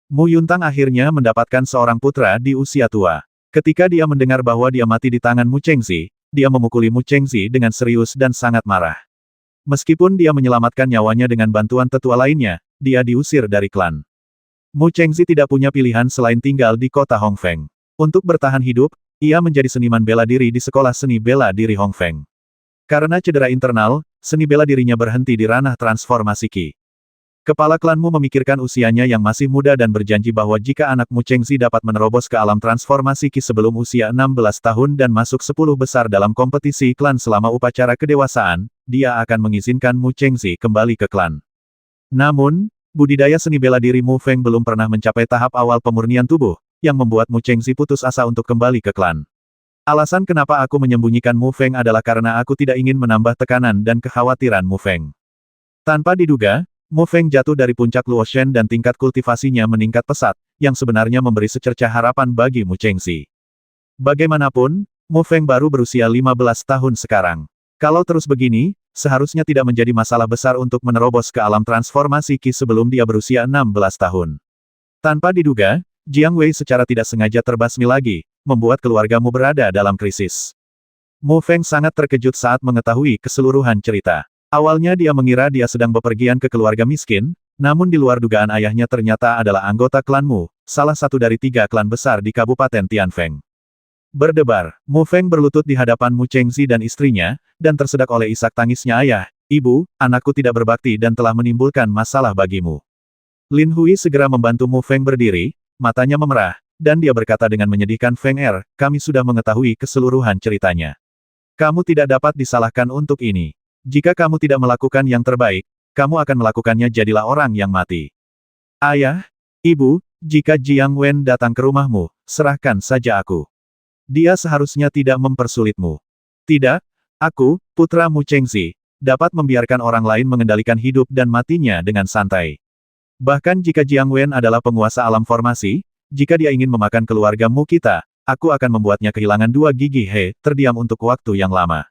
Mu Yuntang akhirnya mendapatkan seorang putra di usia tua. Ketika dia mendengar bahwa dia mati di tangan Mu Chengzi, dia memukuli Mu Chengzi dengan serius dan sangat marah. Meskipun dia menyelamatkan nyawanya dengan bantuan tetua lainnya, dia diusir dari klan. Mu Chengzi tidak punya pilihan selain tinggal di kota Hongfeng. Untuk bertahan hidup, ia menjadi seniman bela diri di sekolah seni bela diri Hongfeng. Karena cedera internal, seni bela dirinya berhenti di ranah transformasi Qi. Kepala klanmu memikirkan usianya yang masih muda dan berjanji bahwa jika anak Mu Chengzi dapat menerobos ke alam transformasi Qi sebelum usia 16 tahun dan masuk 10 besar dalam kompetisi klan selama upacara kedewasaan, dia akan mengizinkan Mu Chengzi kembali ke klan. Namun, budidaya seni bela diri Mu Feng belum pernah mencapai tahap awal pemurnian tubuh, yang membuat Mu Chengzi putus asa untuk kembali ke klan. Alasan kenapa aku menyembunyikan Mu Feng adalah karena aku tidak ingin menambah tekanan dan kekhawatiran Mu Feng. Tanpa diduga, Mu Feng jatuh dari puncak Luoshen dan tingkat kultivasinya meningkat pesat, yang sebenarnya memberi secercah harapan bagi Mu Chengzi. Bagaimanapun, Mu Feng baru berusia 15 tahun sekarang. Kalau terus begini, seharusnya tidak menjadi masalah besar untuk menerobos ke alam transformasi Qi sebelum dia berusia 16 tahun. Tanpa diduga, Jiang Wei secara tidak sengaja terbasmi lagi, membuat keluargamu berada dalam krisis. Mu Feng sangat terkejut saat mengetahui keseluruhan cerita. Awalnya dia mengira dia sedang bepergian ke keluarga miskin, namun di luar dugaan ayahnya ternyata adalah anggota klan Mu, salah satu dari 3 klan besar di Kabupaten Tianfeng. Berdebar, Mu Feng berlutut di hadapan Mu Chengzi dan istrinya, dan tersedak oleh isak tangisnya. Ayah, ibu, anakku tidak berbakti dan telah menimbulkan masalah bagimu. Lin Hui segera membantu Mu Feng berdiri, matanya memerah, dan dia berkata dengan menyedihkan, Feng Er, kami sudah mengetahui keseluruhan ceritanya. Kamu tidak dapat disalahkan untuk ini. Jika kamu tidak melakukan yang terbaik, kamu akan melakukannya. Jadilah orang yang mati. Ayah, ibu, jika Jiang Wen datang ke rumahmu, serahkan saja aku. Dia seharusnya tidak mempersulitmu. Tidak, aku, putra Mu Chengzi, dapat membiarkan orang lain mengendalikan hidup dan matinya dengan santai. Bahkan jika Jiang Wen adalah penguasa alam formasi, jika dia ingin memakan keluarga Mu kita, aku akan membuatnya kehilangan 2 gigi. Terdiam untuk waktu yang lama.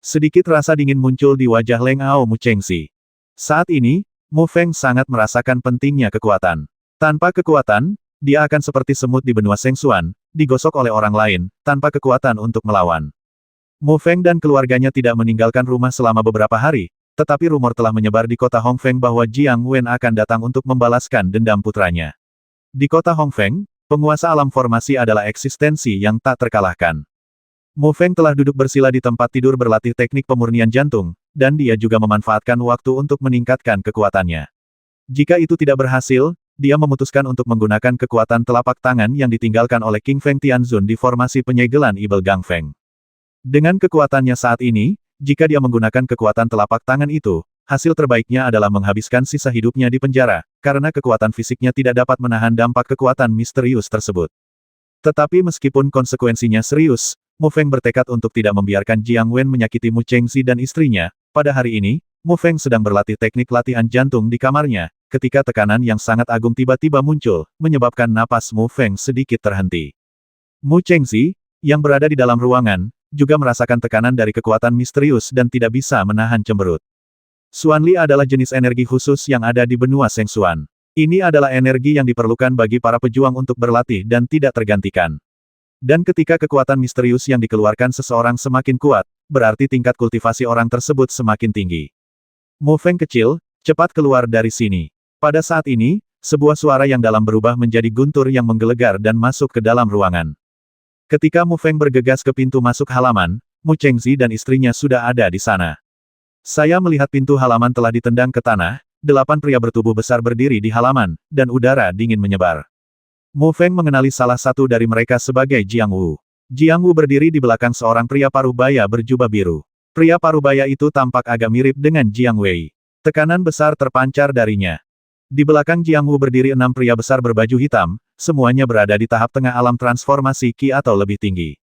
Sedikit rasa dingin muncul di wajah Leng Ao Mu Chengzi. Saat ini, Mu Feng sangat merasakan pentingnya kekuatan. Tanpa kekuatan, dia akan seperti semut di benua Sengsuan, digosok oleh orang lain, tanpa kekuatan untuk melawan. Mu Feng dan keluarganya tidak meninggalkan rumah selama beberapa hari, tetapi rumor telah menyebar di kota Hongfeng bahwa Jiang Wen akan datang untuk membalaskan dendam putranya. Di kota Hongfeng, penguasa alam formasi adalah eksistensi yang tak terkalahkan. Mu Feng telah duduk bersila di tempat tidur berlatih teknik pemurnian jantung, dan dia juga memanfaatkan waktu untuk meningkatkan kekuatannya. Jika itu tidak berhasil, dia memutuskan untuk menggunakan kekuatan telapak tangan yang ditinggalkan oleh King Feng Tianzun di formasi penyegelan Ibel Gang Feng. Dengan kekuatannya saat ini, jika dia menggunakan kekuatan telapak tangan itu, hasil terbaiknya adalah menghabiskan sisa hidupnya di penjara, karena kekuatan fisiknya tidak dapat menahan dampak kekuatan misterius tersebut. Tetapi meskipun konsekuensinya serius, Mu Feng bertekad untuk tidak membiarkan Jiang Wen menyakiti Mu Chengzi dan istrinya. Pada hari ini, Mu Feng sedang berlatih teknik latihan jantung di kamarnya, ketika tekanan yang sangat agung tiba-tiba muncul, menyebabkan napas Mu Feng sedikit terhenti. Mu Chengzi, yang berada di dalam ruangan, juga merasakan tekanan dari kekuatan misterius dan tidak bisa menahan cemberut. Xuanli adalah jenis energi khusus yang ada di benua Sengsuan. Ini adalah energi yang diperlukan bagi para pejuang untuk berlatih dan tidak tergantikan. Dan ketika kekuatan misterius yang dikeluarkan seseorang semakin kuat, berarti tingkat kultivasi orang tersebut semakin tinggi. Mu Feng kecil, cepat keluar dari sini. Pada saat ini, sebuah suara yang dalam berubah menjadi guntur yang menggelegar dan masuk ke dalam ruangan. Ketika Mu Feng bergegas ke pintu masuk halaman, Mu Chengzi dan istrinya sudah ada di sana. Saya melihat pintu halaman telah ditendang ke tanah, 8 pria bertubuh besar berdiri di halaman, dan udara dingin menyebar. Mu Feng mengenali salah satu dari mereka sebagai Jiang Wu. Jiang Wu berdiri di belakang seorang pria parubaya berjubah biru. Pria parubaya itu tampak agak mirip dengan Jiang Wei. Tekanan besar terpancar darinya. Di belakang Jiang Wu berdiri 6 pria besar berbaju hitam, semuanya berada di tahap tengah alam transformasi Qi atau lebih tinggi.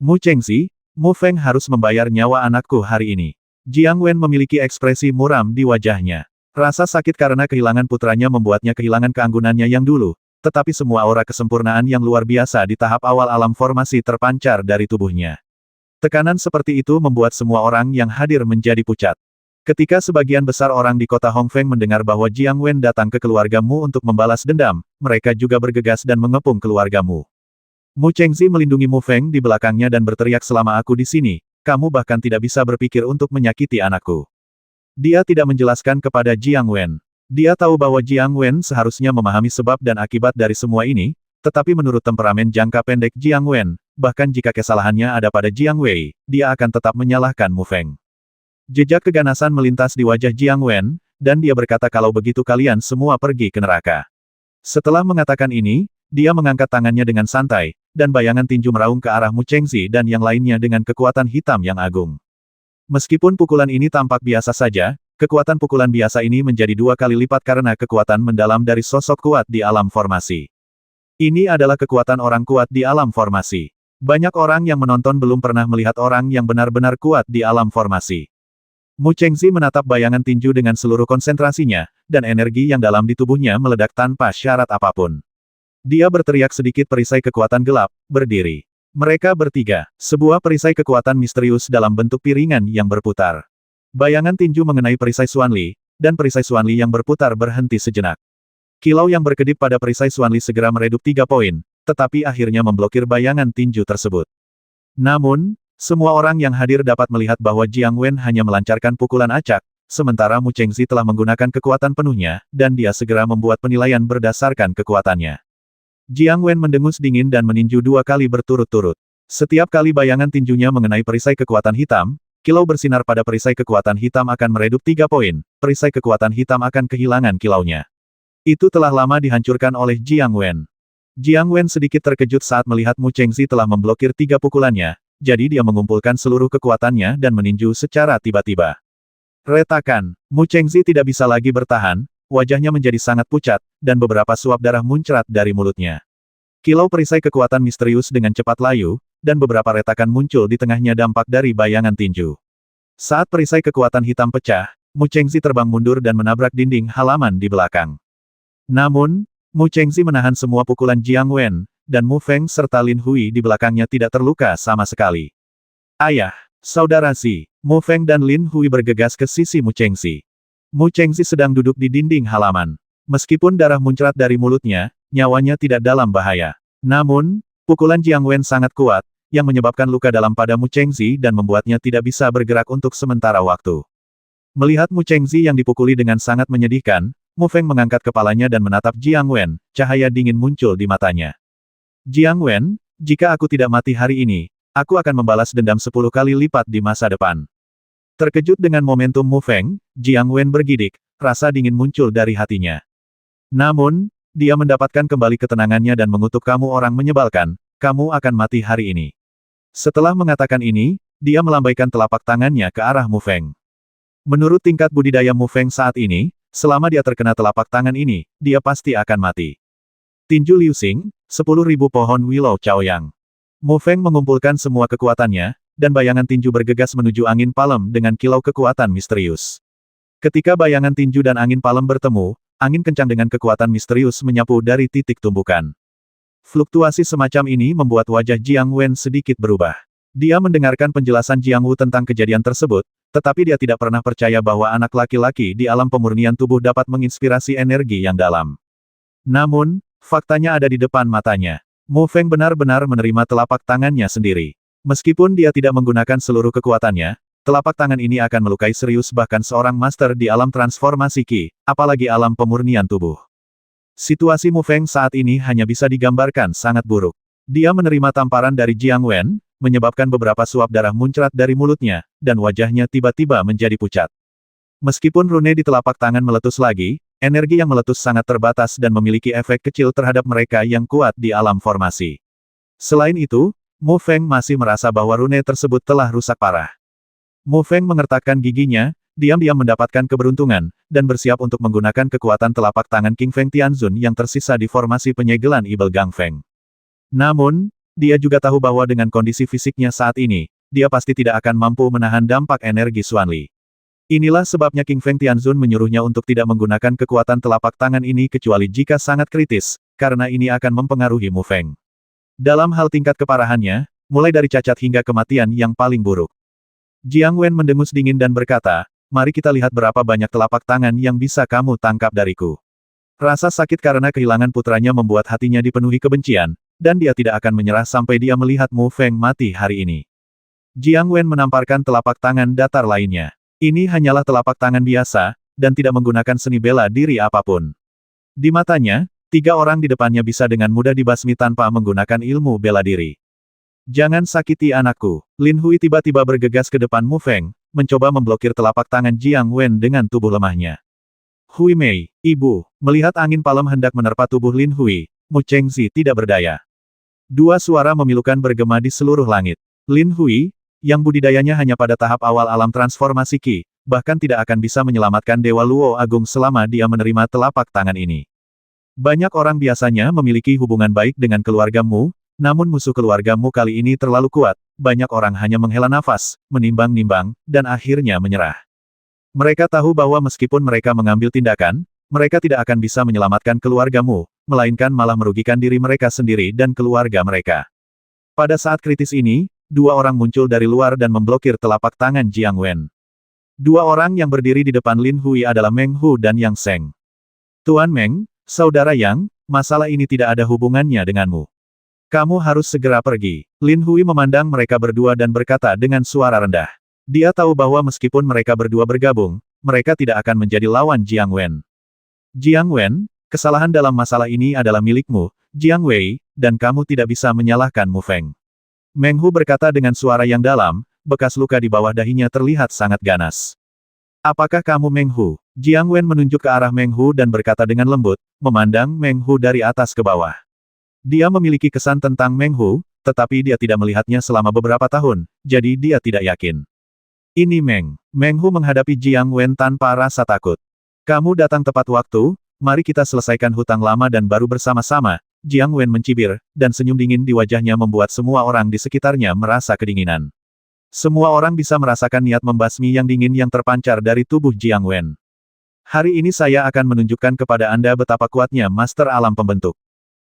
Mu Chengzi, Mu Feng harus membayar nyawa anakku hari ini. Jiang Wen memiliki ekspresi muram di wajahnya. Rasa sakit karena kehilangan putranya membuatnya kehilangan keanggunannya yang dulu, tetapi semua aura kesempurnaan yang luar biasa di tahap awal alam formasi terpancar dari tubuhnya. Tekanan seperti itu membuat semua orang yang hadir menjadi pucat. Ketika sebagian besar orang di kota Hongfeng mendengar bahwa Jiang Wen datang ke keluarga Mu untuk membalas dendam, mereka juga bergegas dan mengepung keluarga Mu. Mu Chengzi melindungi Mu Feng di belakangnya dan berteriak, selama aku di sini, kamu bahkan tidak bisa berpikir untuk menyakiti anakku. Dia tidak menjelaskan kepada Jiang Wen. Dia tahu bahwa Jiang Wen seharusnya memahami sebab dan akibat dari semua ini, tetapi menurut temperamen jangka pendek Jiang Wen, bahkan jika kesalahannya ada pada Jiang Wei, dia akan tetap menyalahkan Mu Feng. Jejak keganasan melintas di wajah Jiang Wen, dan dia berkata, kalau begitu kalian semua pergi ke neraka. Setelah mengatakan ini, dia mengangkat tangannya dengan santai, dan bayangan tinju meraung ke arah Mu Chengzi dan yang lainnya dengan kekuatan hitam yang agung. Meskipun pukulan ini tampak biasa saja, kekuatan pukulan biasa ini menjadi 2 kali lipat karena kekuatan mendalam dari sosok kuat di alam formasi. Ini adalah kekuatan orang kuat di alam formasi. Banyak orang yang menonton belum pernah melihat orang yang benar-benar kuat di alam formasi. Mu Chengzi menatap bayangan tinju dengan seluruh konsentrasinya, dan energi yang dalam di tubuhnya meledak tanpa syarat apapun. Dia berteriak, sedikit perisai kekuatan gelap, berdiri. Mereka bertiga, sebuah perisai kekuatan misterius dalam bentuk piringan yang berputar. Bayangan tinju mengenai perisai Xuanli, dan perisai Xuanli yang berputar berhenti sejenak. Kilau yang berkedip pada perisai Xuanli segera meredup 3 poin, tetapi akhirnya memblokir bayangan tinju tersebut. Namun, semua orang yang hadir dapat melihat bahwa Jiang Wen hanya melancarkan pukulan acak, sementara Mu Chengzi telah menggunakan kekuatan penuhnya, dan dia segera membuat penilaian berdasarkan kekuatannya. Jiang Wen mendengus dingin dan meninju 2 kali berturut-turut. Setiap kali bayangan tinjunya mengenai perisai kekuatan hitam, kilau bersinar pada perisai kekuatan hitam akan meredup 3 poin, perisai kekuatan hitam akan kehilangan kilaunya. Itu telah lama dihancurkan oleh Jiang Wen. Jiang Wen sedikit terkejut saat melihat Mu Chengzi telah memblokir 3 pukulannya, jadi dia mengumpulkan seluruh kekuatannya dan meninju secara tiba-tiba. Retakan, Mu Chengzi tidak bisa lagi bertahan, wajahnya menjadi sangat pucat, dan beberapa suap darah muncrat dari mulutnya. Kilau perisai kekuatan misterius dengan cepat layu, dan beberapa retakan muncul di tengahnya dampak dari bayangan tinju. Saat perisai kekuatan hitam pecah, Mu Chengzi terbang mundur dan menabrak dinding halaman di belakang. Namun, Mu Chengzi menahan semua pukulan Jiang Wen, dan Mu Feng serta Lin Hui di belakangnya tidak terluka sama sekali. Ayah, saudara Zi, Mu Feng dan Lin Hui bergegas ke sisi Mu Chengzi. Mu Chengzi sedang duduk di dinding halaman. Meskipun darah muncrat dari mulutnya, nyawanya tidak dalam bahaya. Namun, pukulan Jiang Wen sangat kuat, yang menyebabkan luka dalam pada Mu Chengzi dan membuatnya tidak bisa bergerak untuk sementara waktu. Melihat Mu Chengzi yang dipukuli dengan sangat menyedihkan, Mu Feng mengangkat kepalanya dan menatap Jiang Wen, cahaya dingin muncul di matanya. Jiang Wen, jika aku tidak mati hari ini, aku akan membalas dendam 10 kali lipat di masa depan. Terkejut dengan momentum Mu Feng, Jiang Wen bergidik, rasa dingin muncul dari hatinya. Namun, dia mendapatkan kembali ketenangannya dan mengutuk, kamu orang menyebalkan, kamu akan mati hari ini. Setelah mengatakan ini, dia melambaikan telapak tangannya ke arah Mu Feng. Menurut tingkat budidaya Mu Feng saat ini, selama dia terkena telapak tangan ini, dia pasti akan mati. Tinju Liu Xing, 10.000 pohon Willow Chaoyang. Mu Feng mengumpulkan semua kekuatannya, dan bayangan tinju bergegas menuju angin palem dengan kilau kekuatan misterius. Ketika bayangan tinju dan angin palem bertemu, angin kencang dengan kekuatan misterius menyapu dari titik tumbukan. Fluktuasi semacam ini membuat wajah Jiang Wen sedikit berubah. Dia mendengarkan penjelasan Jiang Wu tentang kejadian tersebut, tetapi dia tidak pernah percaya bahwa anak laki-laki di alam pemurnian tubuh dapat menginspirasi energi yang dalam. Namun, faktanya ada di depan matanya. Mu Feng benar-benar menerima telapak tangannya sendiri. Meskipun dia tidak menggunakan seluruh kekuatannya, telapak tangan ini akan melukai serius bahkan seorang master di alam transformasi Qi, apalagi alam pemurnian tubuh. Situasi Mu Feng saat ini hanya bisa digambarkan sangat buruk. Dia menerima tamparan dari Jiang Wen, menyebabkan beberapa suap darah muncrat dari mulutnya, dan wajahnya tiba-tiba menjadi pucat. Meskipun rune di telapak tangan meletus lagi, energi yang meletus sangat terbatas dan memiliki efek kecil terhadap mereka yang kuat di alam formasi. Selain itu, Mu Feng masih merasa bahwa rune tersebut telah rusak parah. Mu Feng mengertakkan giginya, diam-diam mendapatkan keberuntungan, dan bersiap untuk menggunakan kekuatan telapak tangan King Feng Tianzun yang tersisa di formasi penyegelan Ibel Gang Feng. Namun, dia juga tahu bahwa dengan kondisi fisiknya saat ini, dia pasti tidak akan mampu menahan dampak energi Xuanli. Inilah sebabnya King Feng Tianzun menyuruhnya untuk tidak menggunakan kekuatan telapak tangan ini kecuali jika sangat kritis, karena ini akan mempengaruhi Mu Feng. Dalam hal tingkat keparahannya, mulai dari cacat hingga kematian yang paling buruk. Jiang Wen mendengus dingin dan berkata, "Mari kita lihat berapa banyak telapak tangan yang bisa kamu tangkap dariku." Rasa sakit karena kehilangan putranya membuat hatinya dipenuhi kebencian, dan dia tidak akan menyerah sampai dia melihat Mu Feng mati hari ini. Jiang Wen menamparkan telapak tangan datar lainnya. Ini hanyalah telapak tangan biasa, dan tidak menggunakan seni bela diri apapun. Di matanya, 3 orang di depannya bisa dengan mudah dibasmi tanpa menggunakan ilmu bela diri. "Jangan sakiti anakku." Lin Hui tiba-tiba bergegas ke depan Mu Feng, mencoba memblokir telapak tangan Jiang Wen dengan tubuh lemahnya. "Hui Mei, ibu." Melihat angin palem hendak menerpa tubuh Lin Hui, Mu Chengzi tidak berdaya. 2 suara memilukan bergema di seluruh langit. Lin Hui, yang budidayanya hanya pada tahap awal alam transformasi Qi, bahkan tidak akan bisa menyelamatkan Dewa Luo Agung selama dia menerima telapak tangan ini. Banyak orang biasanya memiliki hubungan baik dengan keluarga Mu, namun musuh keluarga Mu kali ini terlalu kuat, banyak orang hanya menghela nafas, menimbang-nimbang, dan akhirnya menyerah. Mereka tahu bahwa meskipun mereka mengambil tindakan, mereka tidak akan bisa menyelamatkan keluarga Mu, melainkan malah merugikan diri mereka sendiri dan keluarga mereka. Pada saat kritis ini, 2 orang muncul dari luar dan memblokir telapak tangan Jiang Wen. 2 orang yang berdiri di depan Lin Hui adalah Meng Hu dan Yang Seng. "Tuan Meng, saudara Yang, masalah ini tidak ada hubungannya denganmu. Kamu harus segera pergi." Lin Hui memandang mereka berdua dan berkata dengan suara rendah. Dia tahu bahwa meskipun mereka berdua bergabung, mereka tidak akan menjadi lawan Jiang Wen. "Jiang Wen, kesalahan dalam masalah ini adalah milikmu, Jiang Wei, dan kamu tidak bisa menyalahkan Mu Feng." Meng Hu berkata dengan suara yang dalam, bekas luka di bawah dahinya terlihat sangat ganas. "Apakah kamu Meng Hu?" Jiang Wen menunjuk ke arah Meng Hu dan berkata dengan lembut, memandang Meng Hu dari atas ke bawah. Dia memiliki kesan tentang Meng Hu, tetapi dia tidak melihatnya selama beberapa tahun, jadi dia tidak yakin. "Ini Meng." Meng Hu menghadapi Jiang Wen tanpa rasa takut. "Kamu datang tepat waktu, mari kita selesaikan hutang lama dan baru bersama-sama." Jiang Wen mencibir, dan senyum dingin di wajahnya membuat semua orang di sekitarnya merasa kedinginan. Semua orang bisa merasakan niat membasmi yang dingin yang terpancar dari tubuh Jiang Wen. "Hari ini saya akan menunjukkan kepada Anda betapa kuatnya Master Alam Pembentuk."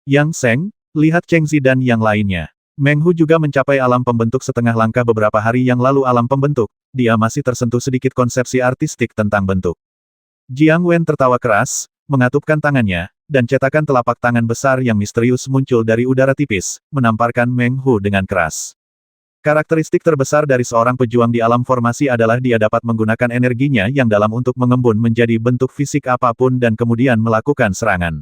Yang Seng, lihat Chengzi dan yang lainnya. Meng Hu juga mencapai alam pembentuk setengah langkah beberapa hari yang lalu alam pembentuk, dia masih tersentuh sedikit konsepsi artistik tentang bentuk. Jiang Wen tertawa keras, mengatupkan tangannya, dan cetakan telapak tangan besar yang misterius muncul dari udara tipis, menamparkan Meng Hu dengan keras. Karakteristik terbesar dari seorang pejuang di alam formasi adalah dia dapat menggunakan energinya yang dalam untuk mengembun menjadi bentuk fisik apapun dan kemudian melakukan serangan.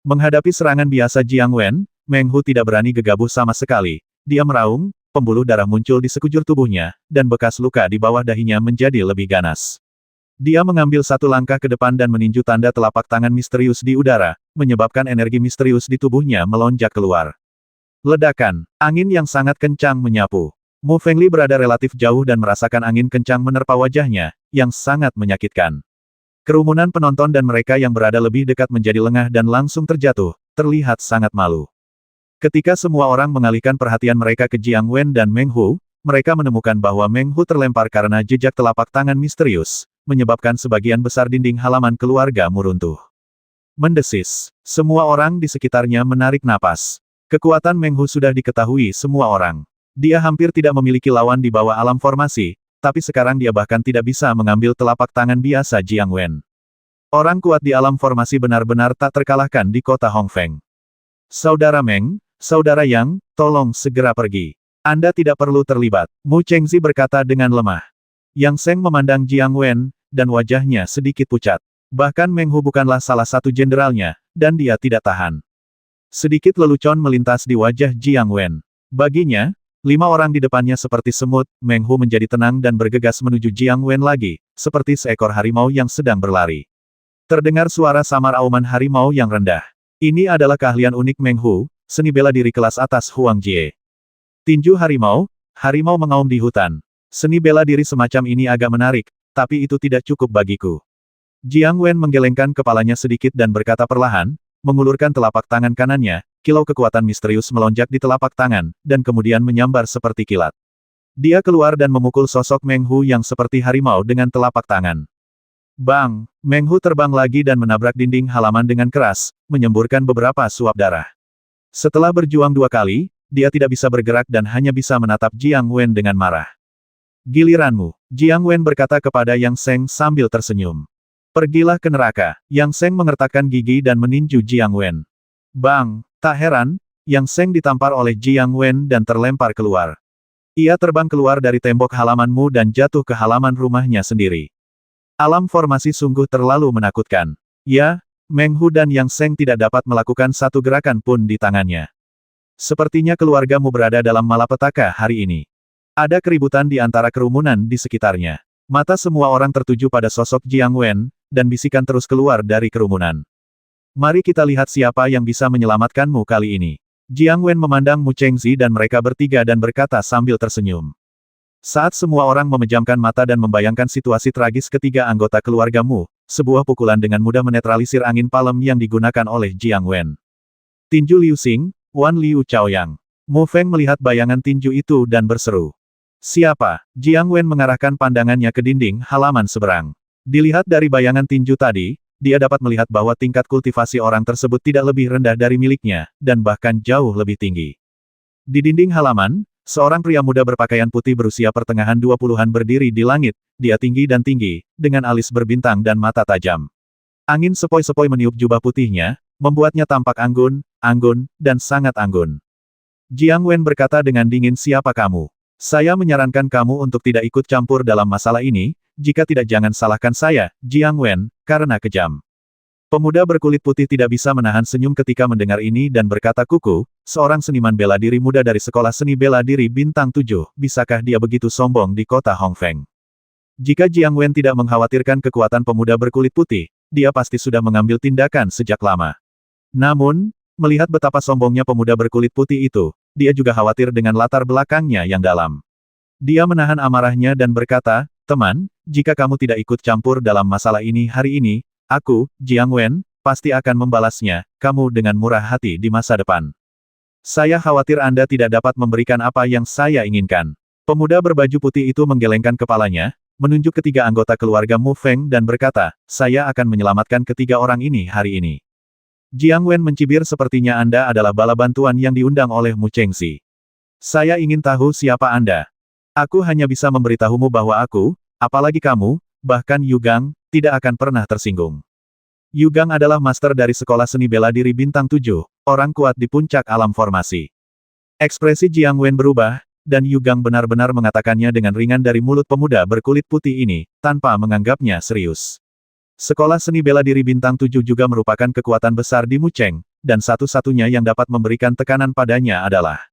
Menghadapi serangan biasa Jiang Wen, Meng Hu tidak berani gegabah sama sekali. Dia meraung, pembuluh darah muncul di sekujur tubuhnya, dan bekas luka di bawah dahinya menjadi lebih ganas. Dia mengambil 1 langkah ke depan dan meninju tanda telapak tangan misterius di udara, menyebabkan energi misterius di tubuhnya melonjak keluar. Ledakan, angin yang sangat kencang menyapu. Mu Fengli berada relatif jauh dan merasakan angin kencang menerpa wajahnya, yang sangat menyakitkan. Kerumunan penonton dan mereka yang berada lebih dekat menjadi lengah dan langsung terjatuh, terlihat sangat malu. Ketika semua orang mengalihkan perhatian mereka ke Jiang Wen dan Meng Hu, mereka menemukan bahwa Meng Hu terlempar karena jejak telapak tangan misterius, menyebabkan sebagian besar dinding halaman keluarga runtuh. Mendesis. Semua orang di sekitarnya menarik napas. Kekuatan Meng Hu sudah diketahui semua orang. Dia hampir tidak memiliki lawan di bawah alam formasi, tapi sekarang dia bahkan tidak bisa mengambil telapak tangan biasa Jiang Wen. Orang kuat di alam formasi benar-benar tak terkalahkan di kota Hongfeng. "Saudara Meng, Saudara Yang, tolong segera pergi. Anda tidak perlu terlibat. Mu Chengzi berkata dengan lemah. Yang Seng memandang Jiang Wen, dan wajahnya sedikit pucat. Bahkan Meng Hu bukanlah salah satu jenderalnya, dan dia tidak tahan. Sedikit lelucon melintas di wajah Jiang Wen. Baginya, 5 orang di depannya seperti semut, Meng Hu menjadi tenang dan bergegas menuju Jiang Wen lagi, seperti seekor harimau yang sedang berlari. Terdengar suara samar auman harimau yang rendah. Ini adalah keahlian unik Meng Hu, seni bela diri kelas atas Huang Jie. Tinju harimau, harimau mengaum di hutan. Seni bela diri semacam ini agak menarik, tapi itu tidak cukup bagiku. Jiang Wen menggelengkan kepalanya sedikit dan berkata perlahan, mengulurkan telapak tangan kanannya, kilau kekuatan misterius melonjak di telapak tangan, dan kemudian menyambar seperti kilat. Dia keluar dan memukul sosok Meng Hu yang seperti harimau dengan telapak tangan. Bang! Meng Hu terbang lagi dan menabrak dinding halaman dengan keras, menyemburkan beberapa suap darah. Setelah berjuang 2 kali, dia tidak bisa bergerak dan hanya bisa menatap Jiang Wen dengan marah. Giliranmu, Jiang Wen berkata kepada Yang Seng sambil tersenyum. Pergilah ke neraka. Yang Seng mengertakkan gigi dan meninju Jiang Wen. Bang! Tak heran, Yang Seng ditampar oleh Jiang Wen dan terlempar keluar. Ia terbang keluar dari tembok halamanmu dan jatuh ke halaman rumahnya sendiri. Alam formasi sungguh terlalu menakutkan. Ya, Meng Hu dan Yang Seng tidak dapat melakukan satu gerakan pun di tangannya. Sepertinya keluargamu berada dalam malapetaka hari ini. Ada keributan di antara kerumunan di sekitarnya. Mata semua orang tertuju pada sosok Jiang Wen, dan bisikan terus keluar dari kerumunan. Mari kita lihat siapa yang bisa menyelamatkanmu kali ini. Jiang Wen memandang Mu Chengzi dan mereka bertiga dan berkata sambil tersenyum. Saat semua orang memejamkan mata dan membayangkan situasi tragis ketiga anggota keluargamu, sebuah pukulan dengan mudah menetralisir angin palem yang digunakan oleh Jiang Wen. Tinju Liu Xing, Wan Liu Chaoyang. Mu Feng melihat bayangan tinju itu dan berseru. Siapa? Jiang Wen mengarahkan pandangannya ke dinding halaman seberang. Dilihat dari bayangan tinju tadi, dia dapat melihat bahwa tingkat kultivasi orang tersebut tidak lebih rendah dari miliknya, dan bahkan jauh lebih tinggi. Di dinding halaman, seorang pria muda berpakaian putih berusia pertengahan 20-an berdiri di langit, dia tinggi dan tinggi, dengan alis berbintang dan mata tajam. Angin sepoi-sepoi meniup jubah putihnya, membuatnya tampak anggun, dan sangat anggun. Jiang Wen berkata dengan dingin, siapa kamu? Saya menyarankan kamu untuk tidak ikut campur dalam masalah ini, jika tidak jangan salahkan saya, Jiang Wen, karena kejam. Pemuda berkulit putih tidak bisa menahan senyum ketika mendengar ini dan berkata kuku, seorang seniman bela diri muda dari sekolah seni bela diri bintang 7, bisakah dia begitu sombong di kota Hongfeng? Jika Jiang Wen tidak mengkhawatirkan kekuatan pemuda berkulit putih, dia pasti sudah mengambil tindakan sejak lama. Namun, melihat betapa sombongnya pemuda berkulit putih itu, dia juga khawatir dengan latar belakangnya yang dalam. Dia menahan amarahnya dan berkata, teman, jika kamu tidak ikut campur dalam masalah ini hari ini, aku, Jiang Wen, pasti akan membalasnya, kamu dengan murah hati di masa depan. Saya khawatir Anda tidak dapat memberikan apa yang saya inginkan. Pemuda berbaju putih itu menggelengkan kepalanya, menunjuk ketiga anggota keluarga Mu Feng dan berkata, saya akan menyelamatkan ketiga orang ini hari ini. Jiang Wen mencibir sepertinya Anda adalah bala bantuan yang diundang oleh Mu Chengzi. Saya ingin tahu siapa Anda. Aku hanya bisa memberitahumu bahwa aku, apalagi kamu, bahkan Yu Gang, tidak akan pernah tersinggung. Yu Gang adalah master dari sekolah seni bela diri bintang 7, orang kuat di puncak alam formasi. Ekspresi Jiang Wen berubah, dan Yu Gang benar-benar mengatakannya dengan ringan dari mulut pemuda berkulit putih ini, tanpa menganggapnya serius. Sekolah seni bela diri bintang 7 juga merupakan kekuatan besar di Mu Cheng, dan satu-satunya yang dapat memberikan tekanan padanya adalah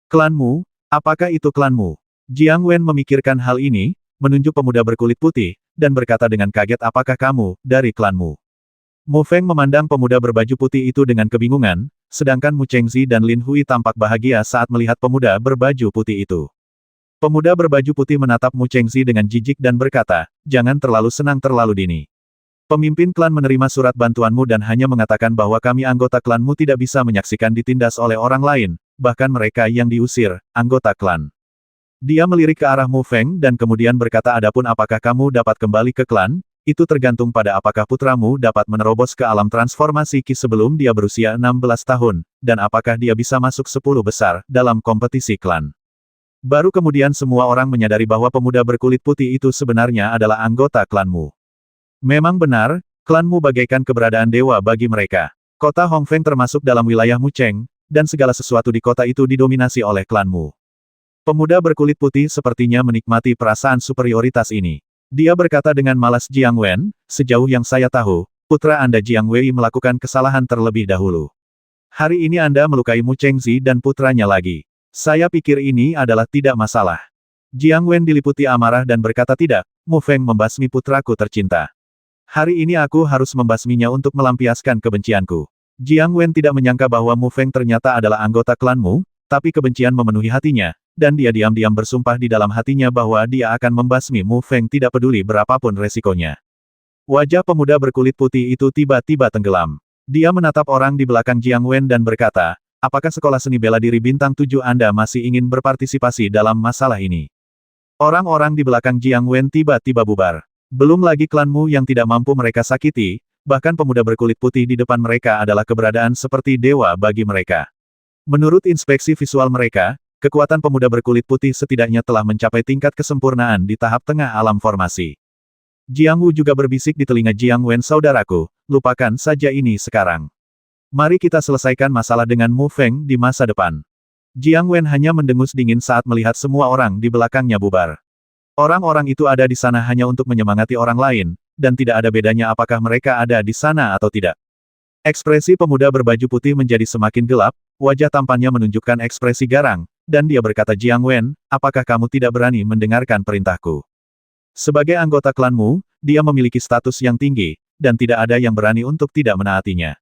klanmu. Apakah itu klanmu? Jiang Wen memikirkan hal ini, menunjuk pemuda berkulit putih, dan berkata dengan kaget, apakah kamu, dari klanmu? Mu Feng memandang pemuda berbaju putih itu dengan kebingungan, sedangkan Mu Chengzi dan Lin Hui tampak bahagia saat melihat pemuda berbaju putih itu. Pemuda berbaju putih menatap Mu Chengzi dengan jijik dan berkata, jangan terlalu senang terlalu dini. Pemimpin klan menerima surat bantuanmu dan hanya mengatakan bahwa kami anggota klanmu tidak bisa menyaksikan ditindas oleh orang lain, bahkan mereka yang diusir, anggota klan. Dia melirik ke arah Mu Feng dan kemudian berkata, adapun apakah kamu dapat kembali ke klan, itu tergantung pada apakah putramu dapat menerobos ke alam transformasi Qi sebelum dia berusia 16 tahun, dan apakah dia bisa masuk 10 besar dalam kompetisi klan. Baru kemudian semua orang menyadari bahwa pemuda berkulit putih itu sebenarnya adalah anggota klanmu. Memang benar, klanmu bagaikan keberadaan dewa bagi mereka. Kota Hongfeng termasuk dalam wilayah Mu Cheng, dan segala sesuatu di kota itu didominasi oleh klanmu. Pemuda berkulit putih sepertinya menikmati perasaan superioritas ini. Dia berkata dengan malas, Jiang Wen, sejauh yang saya tahu, putra Anda Jiang Wei melakukan kesalahan terlebih dahulu. Hari ini Anda melukai Mu Chengzi dan putranya lagi. Saya pikir ini adalah tidak masalah. Jiang Wen diliputi amarah dan berkata, tidak, Mu Feng membasmi putraku tercinta. Hari ini aku harus membasminya untuk melampiaskan kebencianku. Jiang Wen tidak menyangka bahwa Mu Feng ternyata adalah anggota klanmu, tapi kebencian memenuhi hatinya, dan dia diam-diam bersumpah di dalam hatinya bahwa dia akan membasmi Mu Feng tidak peduli berapapun resikonya. Wajah pemuda berkulit putih itu tiba-tiba tenggelam. Dia menatap orang di belakang Jiang Wen dan berkata, apakah sekolah seni bela diri bintang 7 Anda masih ingin berpartisipasi dalam masalah ini? Orang-orang di belakang Jiang Wen tiba-tiba bubar. Belum lagi klanmu yang tidak mampu mereka sakiti, bahkan pemuda berkulit putih di depan mereka adalah keberadaan seperti dewa bagi mereka. Menurut inspeksi visual mereka, kekuatan pemuda berkulit putih setidaknya telah mencapai tingkat kesempurnaan di tahap tengah alam formasi. Jiang Wu juga berbisik di telinga Jiang Wen, saudaraku, lupakan saja ini sekarang. Mari kita selesaikan masalah dengan Mu Feng di masa depan. Jiang Wen hanya mendengus dingin saat melihat semua orang di belakangnya bubar. Orang-orang itu ada di sana hanya untuk menyemangati orang lain, dan tidak ada bedanya apakah mereka ada di sana atau tidak. Ekspresi pemuda berbaju putih menjadi semakin gelap, wajah tampannya menunjukkan ekspresi garang, dan dia berkata, Jiang Wen, apakah kamu tidak berani mendengarkan perintahku? Sebagai anggota klanmu, dia memiliki status yang tinggi, dan tidak ada yang berani untuk tidak menaatinya.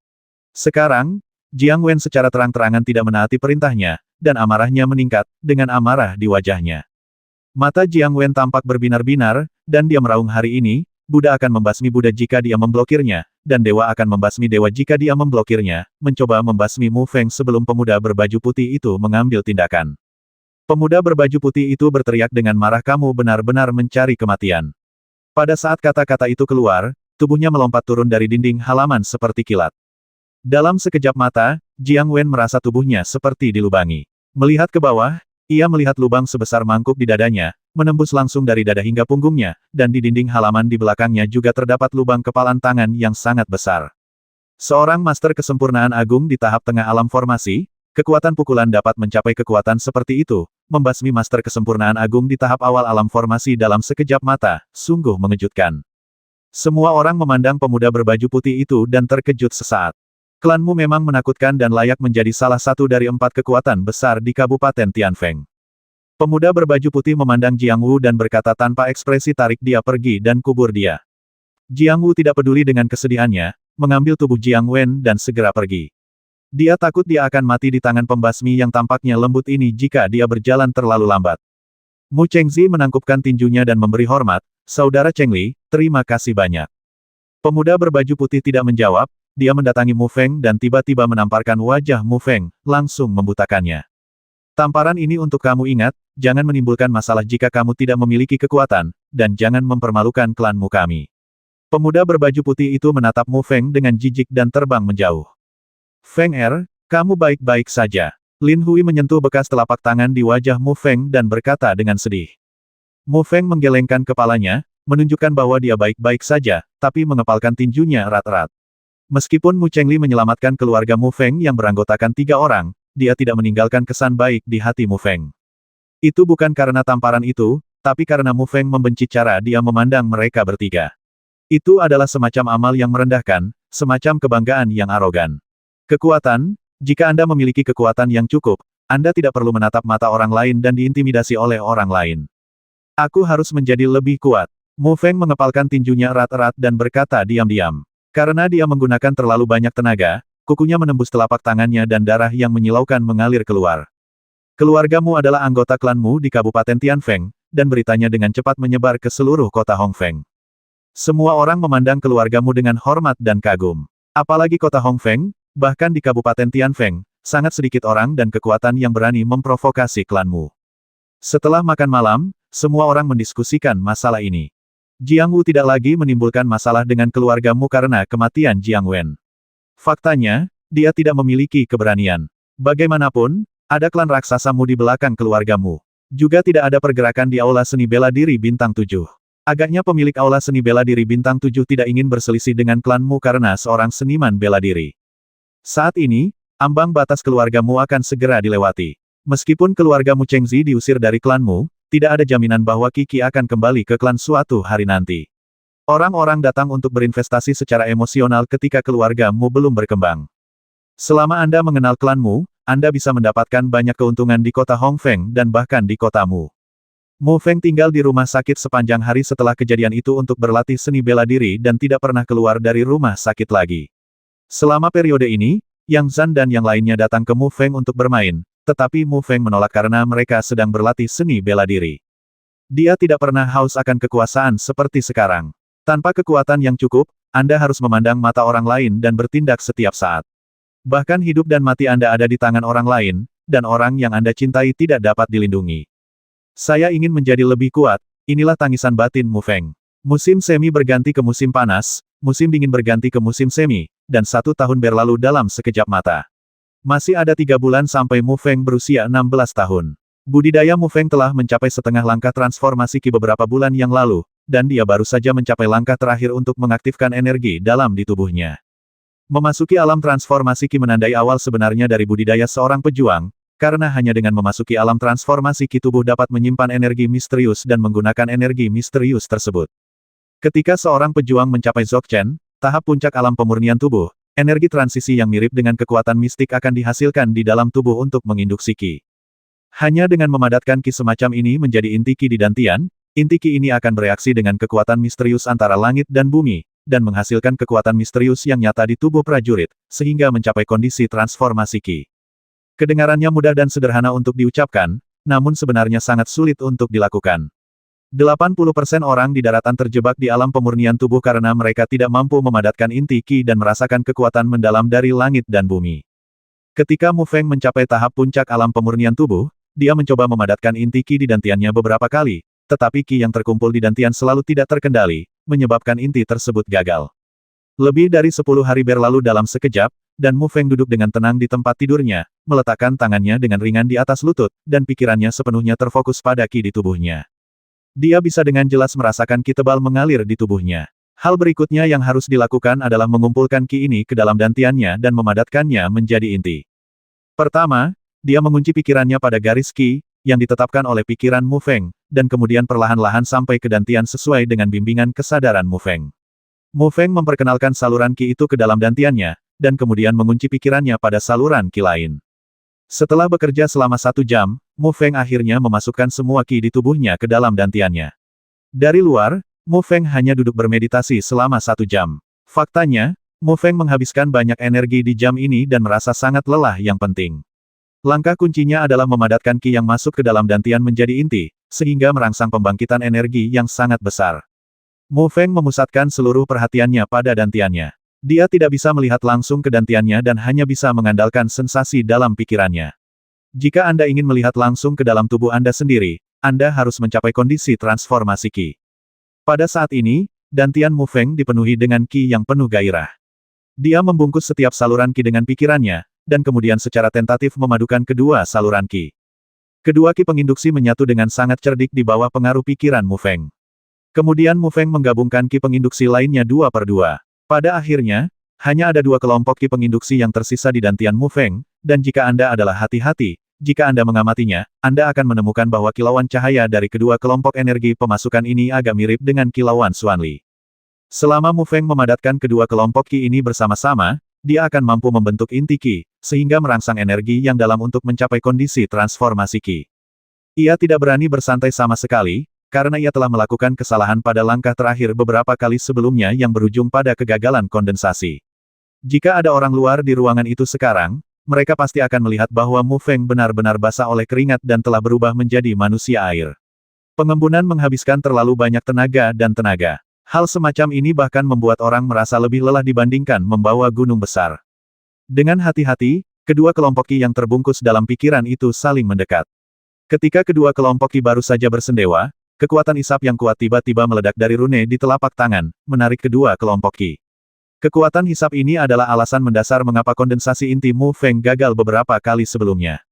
Sekarang, Jiang Wen secara terang-terangan tidak menaati perintahnya, dan amarahnya meningkat, dengan amarah di wajahnya. Mata Jiang Wen tampak berbinar-binar, dan dia meraung, hari ini, Buddha akan membasmi Buddha jika dia memblokirnya, dan Dewa akan membasmi Dewa jika dia memblokirnya, mencoba membasmi Mu Feng sebelum pemuda berbaju putih itu mengambil tindakan. Pemuda berbaju putih itu berteriak dengan marah, kamu benar-benar mencari kematian. Pada saat kata-kata itu keluar, tubuhnya melompat turun dari dinding halaman seperti kilat. Dalam sekejap mata, Jiang Wen merasa tubuhnya seperti dilubangi. Melihat ke bawah, ia melihat lubang sebesar mangkuk di dadanya, menembus langsung dari dada hingga punggungnya, dan di dinding halaman di belakangnya juga terdapat lubang kepalan tangan yang sangat besar. Seorang master kesempurnaan agung di tahap tengah alam formasi, kekuatan pukulan dapat mencapai kekuatan seperti itu, membasmi master kesempurnaan agung di tahap awal alam formasi dalam sekejap mata, sungguh mengejutkan. Semua orang memandang pemuda berbaju putih itu dan terkejut sesaat. Klanmu memang menakutkan dan layak menjadi salah satu dari 4 kekuatan besar di Kabupaten Tianfeng. Pemuda berbaju putih memandang Jiang Wu dan berkata tanpa ekspresi, tarik dia pergi dan kubur dia. Jiang Wu tidak peduli dengan kesedihannya, mengambil tubuh Jiang Wen dan segera pergi. Dia takut dia akan mati di tangan pembasmi yang tampaknya lembut ini jika dia berjalan terlalu lambat. Mu Chengzi menangkupkan tinjunya dan memberi hormat, saudara Cheng Li, terima kasih banyak. Pemuda berbaju putih tidak menjawab. Dia mendatangi Mu Feng dan tiba-tiba menamparkan wajah Mu Feng, langsung membutakannya. Tamparan ini untuk kamu, ingat, jangan menimbulkan masalah jika kamu tidak memiliki kekuatan, dan jangan mempermalukan klanmu kami. Pemuda berbaju putih itu menatap Mu Feng dengan jijik dan terbang menjauh. Feng kamu baik-baik saja. Lin Hui menyentuh bekas telapak tangan di wajah Mu Feng dan berkata dengan sedih. Mu Feng menggelengkan kepalanya, menunjukkan bahwa dia baik-baik saja, tapi mengepalkan tinjunya erat-erat. Meskipun Mu Chengli menyelamatkan keluarga Mu Feng yang beranggotakan 3 orang, dia tidak meninggalkan kesan baik di hati Mu Feng. Itu bukan karena tamparan itu, tapi karena Mu Feng membenci cara dia memandang mereka bertiga. Itu adalah semacam amal yang merendahkan, semacam kebanggaan yang arogan. Kekuatan, jika Anda memiliki kekuatan yang cukup, Anda tidak perlu menatap mata orang lain dan diintimidasi oleh orang lain. Aku harus menjadi lebih kuat. Mu Feng mengepalkan tinjunya erat-erat dan berkata diam-diam. Karena dia menggunakan terlalu banyak tenaga, kukunya menembus telapak tangannya dan darah yang menyilaukan mengalir keluar. Keluargamu adalah anggota klanmu di Kabupaten Tianfeng, dan beritanya dengan cepat menyebar ke seluruh kota Hongfeng. Semua orang memandang keluargamu dengan hormat dan kagum. Apalagi kota Hongfeng, bahkan di Kabupaten Tianfeng, sangat sedikit orang dan kekuatan yang berani memprovokasi klanmu. Setelah makan malam, semua orang mendiskusikan masalah ini. Jiang Wu tidak lagi menimbulkan masalah dengan keluargamu karena kematian Jiang Wen. Faktanya, dia tidak memiliki keberanian. Bagaimanapun, ada klan raksasamu di belakang keluargamu. Juga tidak ada pergerakan di Aula Seni Bela Diri Bintang 7. Agaknya pemilik Aula Seni Bela Diri Bintang 7 tidak ingin berselisih dengan klanmu karena seorang seniman bela diri. Saat ini, Ambang batas keluargamu akan segera dilewati. Meskipun keluargamu Chengzi diusir dari klanmu, tidak ada jaminan bahwa Qi akan kembali ke klan suatu hari nanti. Orang-orang datang untuk berinvestasi secara emosional ketika keluargamu belum berkembang. Selama Anda mengenal klanmu, Anda bisa mendapatkan banyak keuntungan di kota Hongfeng dan bahkan di kotamu. Mu Feng tinggal di rumah sakit sepanjang hari setelah kejadian itu untuk berlatih seni bela diri dan tidak pernah keluar dari rumah sakit lagi. Selama periode ini, Yang Zhan dan yang lainnya datang ke Mu Feng untuk bermain, tetapi Mu Feng menolak karena mereka sedang berlatih seni bela diri. Dia tidak pernah haus akan kekuasaan seperti sekarang. Tanpa kekuatan yang cukup, Anda harus memandang mata orang lain dan bertindak setiap saat. Bahkan hidup dan mati Anda ada di tangan orang lain, dan orang yang Anda cintai tidak dapat dilindungi. Saya ingin menjadi lebih kuat, inilah tangisan batin Mu Feng. Musim semi berganti ke musim panas, musim dingin berganti ke musim semi, dan 1 tahun berlalu dalam sekejap mata. Masih ada 3 bulan sampai Mu Feng berusia 16 tahun. Budidaya Mu Feng telah mencapai setengah langkah transformasi Qi beberapa bulan yang lalu, dan dia baru saja mencapai langkah terakhir untuk mengaktifkan energi dalam di tubuhnya. Memasuki alam transformasi Qi menandai awal sebenarnya dari budidaya seorang pejuang, karena hanya dengan memasuki alam transformasi Qi tubuh dapat menyimpan energi misterius dan menggunakan energi misterius tersebut. Ketika seorang pejuang mencapai Dzogchen, tahap puncak alam pemurnian tubuh, energi transisi yang mirip dengan kekuatan mistik akan dihasilkan di dalam tubuh untuk menginduksi Qi. Hanya dengan memadatkan Qi semacam ini menjadi inti Qi di dantian, inti Qi ini akan bereaksi dengan kekuatan misterius antara langit dan bumi, dan menghasilkan kekuatan misterius yang nyata di tubuh prajurit, sehingga mencapai kondisi transformasi Qi. Kedengarannya mudah dan sederhana untuk diucapkan, namun sebenarnya sangat sulit untuk dilakukan. 80% orang di daratan terjebak di alam pemurnian tubuh karena mereka tidak mampu memadatkan inti Qi dan merasakan kekuatan mendalam dari langit dan bumi. Ketika Mu Feng mencapai tahap puncak alam pemurnian tubuh, dia mencoba memadatkan inti Qi di dantiannya beberapa kali, tetapi Qi yang terkumpul di dantian selalu tidak terkendali, menyebabkan inti tersebut gagal. Lebih dari 10 hari berlalu dalam sekejap, dan Mu Feng duduk dengan tenang di tempat tidurnya, meletakkan tangannya dengan ringan di atas lutut, dan pikirannya sepenuhnya terfokus pada Qi di tubuhnya. Dia bisa dengan jelas merasakan Qi tebal mengalir di tubuhnya. Hal berikutnya yang harus dilakukan adalah mengumpulkan Qi ini ke dalam dantiannya dan memadatkannya menjadi inti. Pertama, dia mengunci pikirannya pada garis Qi, yang ditetapkan oleh pikiran Mu Feng, dan kemudian perlahan-lahan sampai ke dantian sesuai dengan bimbingan kesadaran Mu Feng. Mu Feng memperkenalkan saluran Qi itu ke dalam dantiannya, dan kemudian mengunci pikirannya pada saluran Qi lain. Setelah bekerja selama 1 jam, Mu Feng akhirnya memasukkan semua Qi di tubuhnya ke dalam dantiannya. Dari luar, Mu Feng hanya duduk bermeditasi selama 1 jam. Faktanya, Mu Feng menghabiskan banyak energi di jam ini dan merasa sangat lelah yang penting. Langkah kuncinya adalah memadatkan Qi yang masuk ke dalam dantian menjadi inti, sehingga merangsang pembangkitan energi yang sangat besar. Mu Feng memusatkan seluruh perhatiannya pada dantiannya. Dia tidak bisa melihat langsung ke dantiannya dan hanya bisa mengandalkan sensasi dalam pikirannya. Jika Anda ingin melihat langsung ke dalam tubuh Anda sendiri, Anda harus mencapai kondisi transformasi Qi. Pada saat ini, dantian Mu Feng dipenuhi dengan Qi yang penuh gairah. Dia membungkus setiap saluran Qi dengan pikirannya, dan kemudian secara tentatif memadukan kedua saluran Qi. Kedua Qi penginduksi menyatu dengan sangat cerdik di bawah pengaruh pikiran Mu Feng. Kemudian Mu Feng menggabungkan Qi penginduksi lainnya 2 per 2. Pada akhirnya, hanya ada 2 kelompok Qi penginduksi yang tersisa di dantian Mu Feng, dan jika Anda adalah hati-hati, jika Anda mengamatinya, Anda akan menemukan bahwa kilauan cahaya dari kedua kelompok energi pemasukan ini agak mirip dengan kilauan Xuanli. Selama Mu Feng memadatkan kedua kelompok Qi ini bersama-sama, dia akan mampu membentuk inti Qi, sehingga merangsang energi yang dalam untuk mencapai kondisi transformasi Qi. Ia tidak berani bersantai sama sekali, karena ia telah melakukan kesalahan pada langkah terakhir beberapa kali sebelumnya yang berujung pada kegagalan kondensasi. Jika ada orang luar di ruangan itu sekarang, mereka pasti akan melihat bahwa Mu Feng benar-benar basah oleh keringat dan telah berubah menjadi manusia air. Pengembunan menghabiskan terlalu banyak tenaga dan tenaga. Hal semacam ini bahkan membuat orang merasa lebih lelah dibandingkan membawa gunung besar. Dengan hati-hati, kedua kelompok Qi yang terbungkus dalam pikiran itu saling mendekat. Ketika kedua kelompok Qi baru saja bersendewa, kekuatan isap yang kuat tiba-tiba meledak dari rune di telapak tangan, menarik kedua kelompok Qi. Kekuatan hisap ini adalah alasan mendasar mengapa kondensasi inti Mu Feng gagal beberapa kali sebelumnya.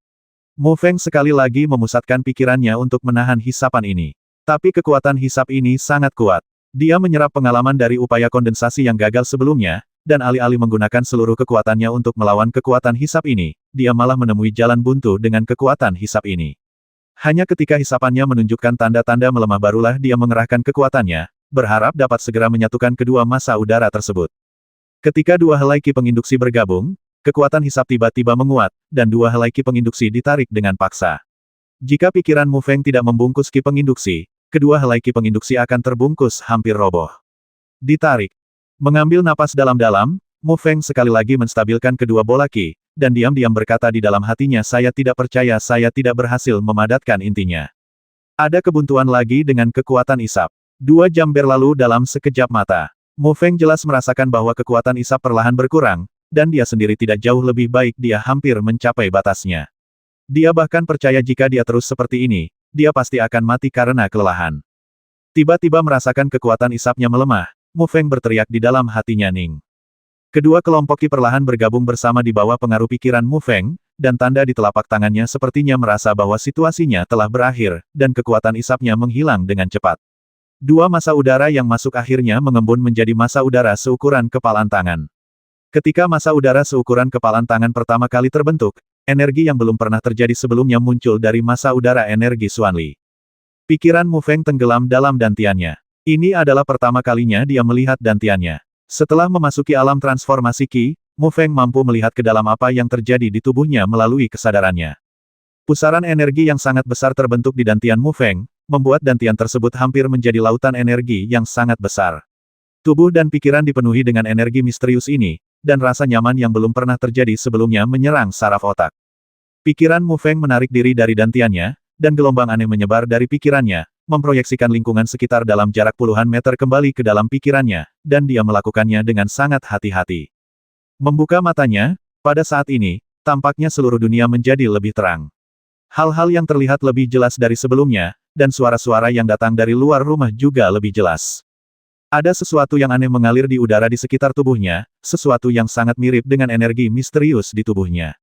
Mu Feng sekali lagi memusatkan pikirannya untuk menahan hisapan ini. Tapi kekuatan hisap ini sangat kuat. Dia menyerap pengalaman dari upaya kondensasi yang gagal sebelumnya, dan alih-alih menggunakan seluruh kekuatannya untuk melawan kekuatan hisap ini, dia malah menemui jalan buntu dengan kekuatan hisap ini. Hanya ketika hisapannya menunjukkan tanda-tanda melemah barulah dia mengerahkan kekuatannya, berharap dapat segera menyatukan kedua massa udara tersebut. Ketika dua helai ki penginduksi bergabung, kekuatan hisap tiba-tiba menguat, dan dua helai ki penginduksi ditarik dengan paksa. Jika pikiran Mu Feng tidak membungkus ki penginduksi, kedua helai ki penginduksi akan terbungkus hampir roboh. Ditarik. Mengambil napas dalam-dalam, Mu Feng sekali lagi menstabilkan kedua bola ki, dan diam-diam berkata di dalam hatinya, saya tidak percaya saya tidak berhasil memadatkan intinya. Ada kebuntuan lagi dengan kekuatan isap. 2 jam berlalu dalam sekejap mata. Mu Feng jelas merasakan bahwa kekuatan isap perlahan berkurang, dan dia sendiri tidak jauh lebih baik, dia hampir mencapai batasnya. Dia bahkan percaya jika dia terus seperti ini, dia pasti akan mati karena kelelahan. Tiba-tiba merasakan kekuatan isapnya melemah, Mu Feng berteriak di dalam hatinya Ning. Kedua kelompok ki perlahan bergabung bersama di bawah pengaruh pikiran Mu Feng, dan tanda di telapak tangannya sepertinya merasa bahwa situasinya telah berakhir, dan kekuatan isapnya menghilang dengan cepat. Dua massa udara yang masuk akhirnya mengembun menjadi massa udara seukuran kepalan tangan. Ketika massa udara seukuran kepalan tangan pertama kali terbentuk, energi yang belum pernah terjadi sebelumnya muncul dari massa udara energi Xuanli. Pikiran Mu Feng tenggelam dalam dantiannya. Ini adalah pertama kalinya dia melihat dantiannya. Setelah memasuki alam transformasi Qi, Mu Feng mampu melihat ke dalam apa yang terjadi di tubuhnya melalui kesadarannya. Pusaran energi yang sangat besar terbentuk di dantian Mu Feng, membuat dantian tersebut hampir menjadi lautan energi yang sangat besar. Tubuh dan pikiran dipenuhi dengan energi misterius ini, dan rasa nyaman yang belum pernah terjadi sebelumnya menyerang saraf otak. Pikiran Mu Feng menarik diri dari dantiannya, dan gelombang aneh menyebar dari pikirannya, memproyeksikan lingkungan sekitar dalam jarak puluhan meter kembali ke dalam pikirannya, dan dia melakukannya dengan sangat hati-hati. Membuka matanya, pada saat ini, tampaknya seluruh dunia menjadi lebih terang. Hal-hal yang terlihat lebih jelas dari sebelumnya, dan suara-suara yang datang dari luar rumah juga lebih jelas. Ada sesuatu yang aneh mengalir di udara di sekitar tubuhnya, sesuatu yang sangat mirip dengan energi misterius di tubuhnya.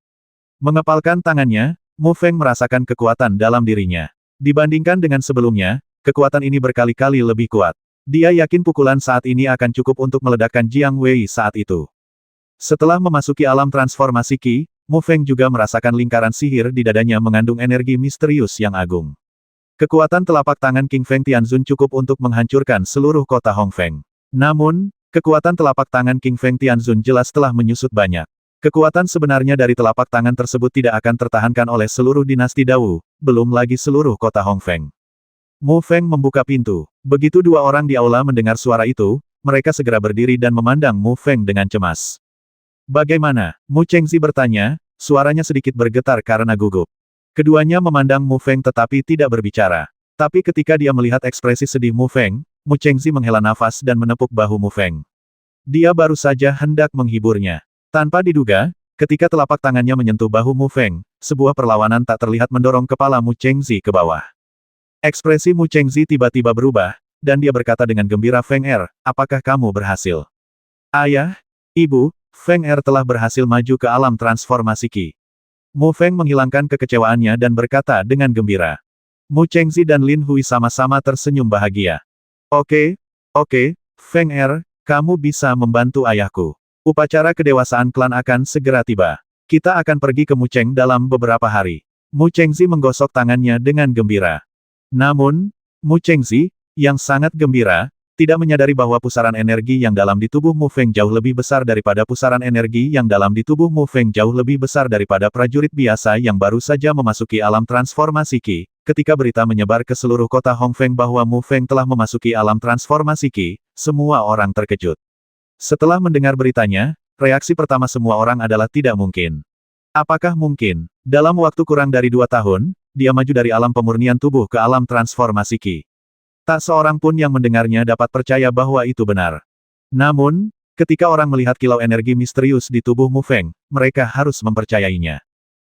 Mengepalkan tangannya, Mu Feng merasakan kekuatan dalam dirinya. Dibandingkan dengan sebelumnya, kekuatan ini berkali-kali lebih kuat. Dia yakin pukulan saat ini akan cukup untuk meledakkan Jiang Wei saat itu. Setelah memasuki alam transformasi Qi, Mu Feng juga merasakan lingkaran sihir di dadanya mengandung energi misterius yang agung. Kekuatan telapak tangan King Feng Tianzun cukup untuk menghancurkan seluruh kota Hong Feng. Namun, kekuatan telapak tangan King Feng Tianzun jelas telah menyusut banyak. Kekuatan sebenarnya dari telapak tangan tersebut tidak akan tertahankan oleh seluruh dinasti Dao, belum lagi seluruh kota Hong Feng. Mu Feng membuka pintu. Begitu dua orang di aula mendengar suara itu, mereka segera berdiri dan memandang Mu Feng dengan cemas. Bagaimana? Mu Chengzi bertanya, suaranya sedikit bergetar karena gugup. Keduanya memandang Mu Feng tetapi tidak berbicara. Tapi ketika dia melihat ekspresi sedih Mu Feng, Mu Chengzi menghela nafas dan menepuk bahu Mu Feng. Dia baru saja hendak menghiburnya. Tanpa diduga, ketika telapak tangannya menyentuh bahu Mu Feng, sebuah perlawanan tak terlihat mendorong kepala Mu Chengzi ke bawah. Ekspresi Mu Chengzi tiba-tiba berubah, dan dia berkata dengan gembira, Feng Er, apakah kamu berhasil? Ayah, Ibu, Feng Er telah berhasil maju ke alam transformasi Qi. Mu Feng menghilangkan kekecewaannya dan berkata dengan gembira. Mu Chengzi dan Lin Hui sama-sama tersenyum bahagia. Oke, Feng Er, kamu bisa membantu ayahku. Upacara kedewasaan klan akan segera tiba. Kita akan pergi ke Mu Cheng dalam beberapa hari. Mu Chengzi menggosok tangannya dengan gembira. Namun, Mu Chengzi, yang sangat gembira, tidak menyadari bahwa pusaran energi yang dalam di tubuh Mu Feng jauh lebih besar daripada pusaran energi yang dalam di tubuh Mu Feng jauh lebih besar daripada prajurit biasa yang baru saja memasuki alam transformasi Qi. Ketika berita menyebar ke seluruh kota Hong Feng bahwa Mu Feng telah memasuki alam transformasi Qi, semua orang terkejut. Setelah mendengar beritanya, reaksi pertama semua orang adalah tidak mungkin. Apakah mungkin? Dalam waktu kurang dari 2 tahun, dia maju dari alam pemurnian tubuh ke alam transformasi Qi. Tak seorang pun yang mendengarnya dapat percaya bahwa itu benar. Namun, ketika orang melihat kilau energi misterius di tubuh Mu Feng, mereka harus mempercayainya.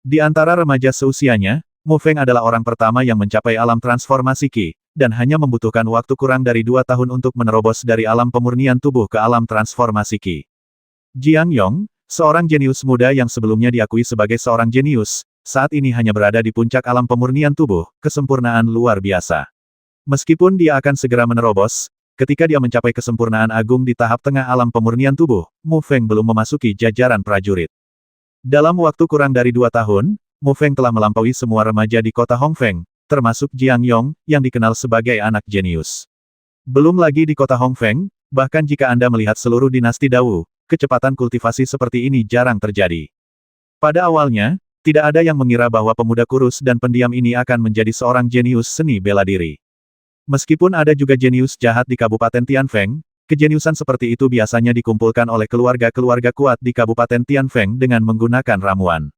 Di antara remaja seusianya, Mu Feng adalah orang pertama yang mencapai alam transformasi Qi, dan hanya membutuhkan waktu kurang dari 2 tahun untuk menerobos dari alam pemurnian tubuh ke alam transformasi Qi. Jiang Yong, seorang jenius muda yang sebelumnya diakui sebagai seorang jenius, saat ini hanya berada di puncak alam pemurnian tubuh, kesempurnaan luar biasa. Meskipun dia akan segera menerobos, ketika dia mencapai kesempurnaan agung di tahap tengah alam pemurnian tubuh, Mu Feng belum memasuki jajaran prajurit. Dalam waktu kurang dari 2 tahun, Mu Feng telah melampaui semua remaja di kota Hongfeng, termasuk Jiang Yong, yang dikenal sebagai anak jenius. Belum lagi di kota Hongfeng, bahkan jika Anda melihat seluruh dinasti Dao, kecepatan kultivasi seperti ini jarang terjadi. Pada awalnya, tidak ada yang mengira bahwa pemuda kurus dan pendiam ini akan menjadi seorang jenius seni bela diri. Meskipun ada juga jenius jahat di Kabupaten Tianfeng, kejeniusan seperti itu biasanya dikumpulkan oleh keluarga-keluarga kuat di Kabupaten Tianfeng dengan menggunakan ramuan.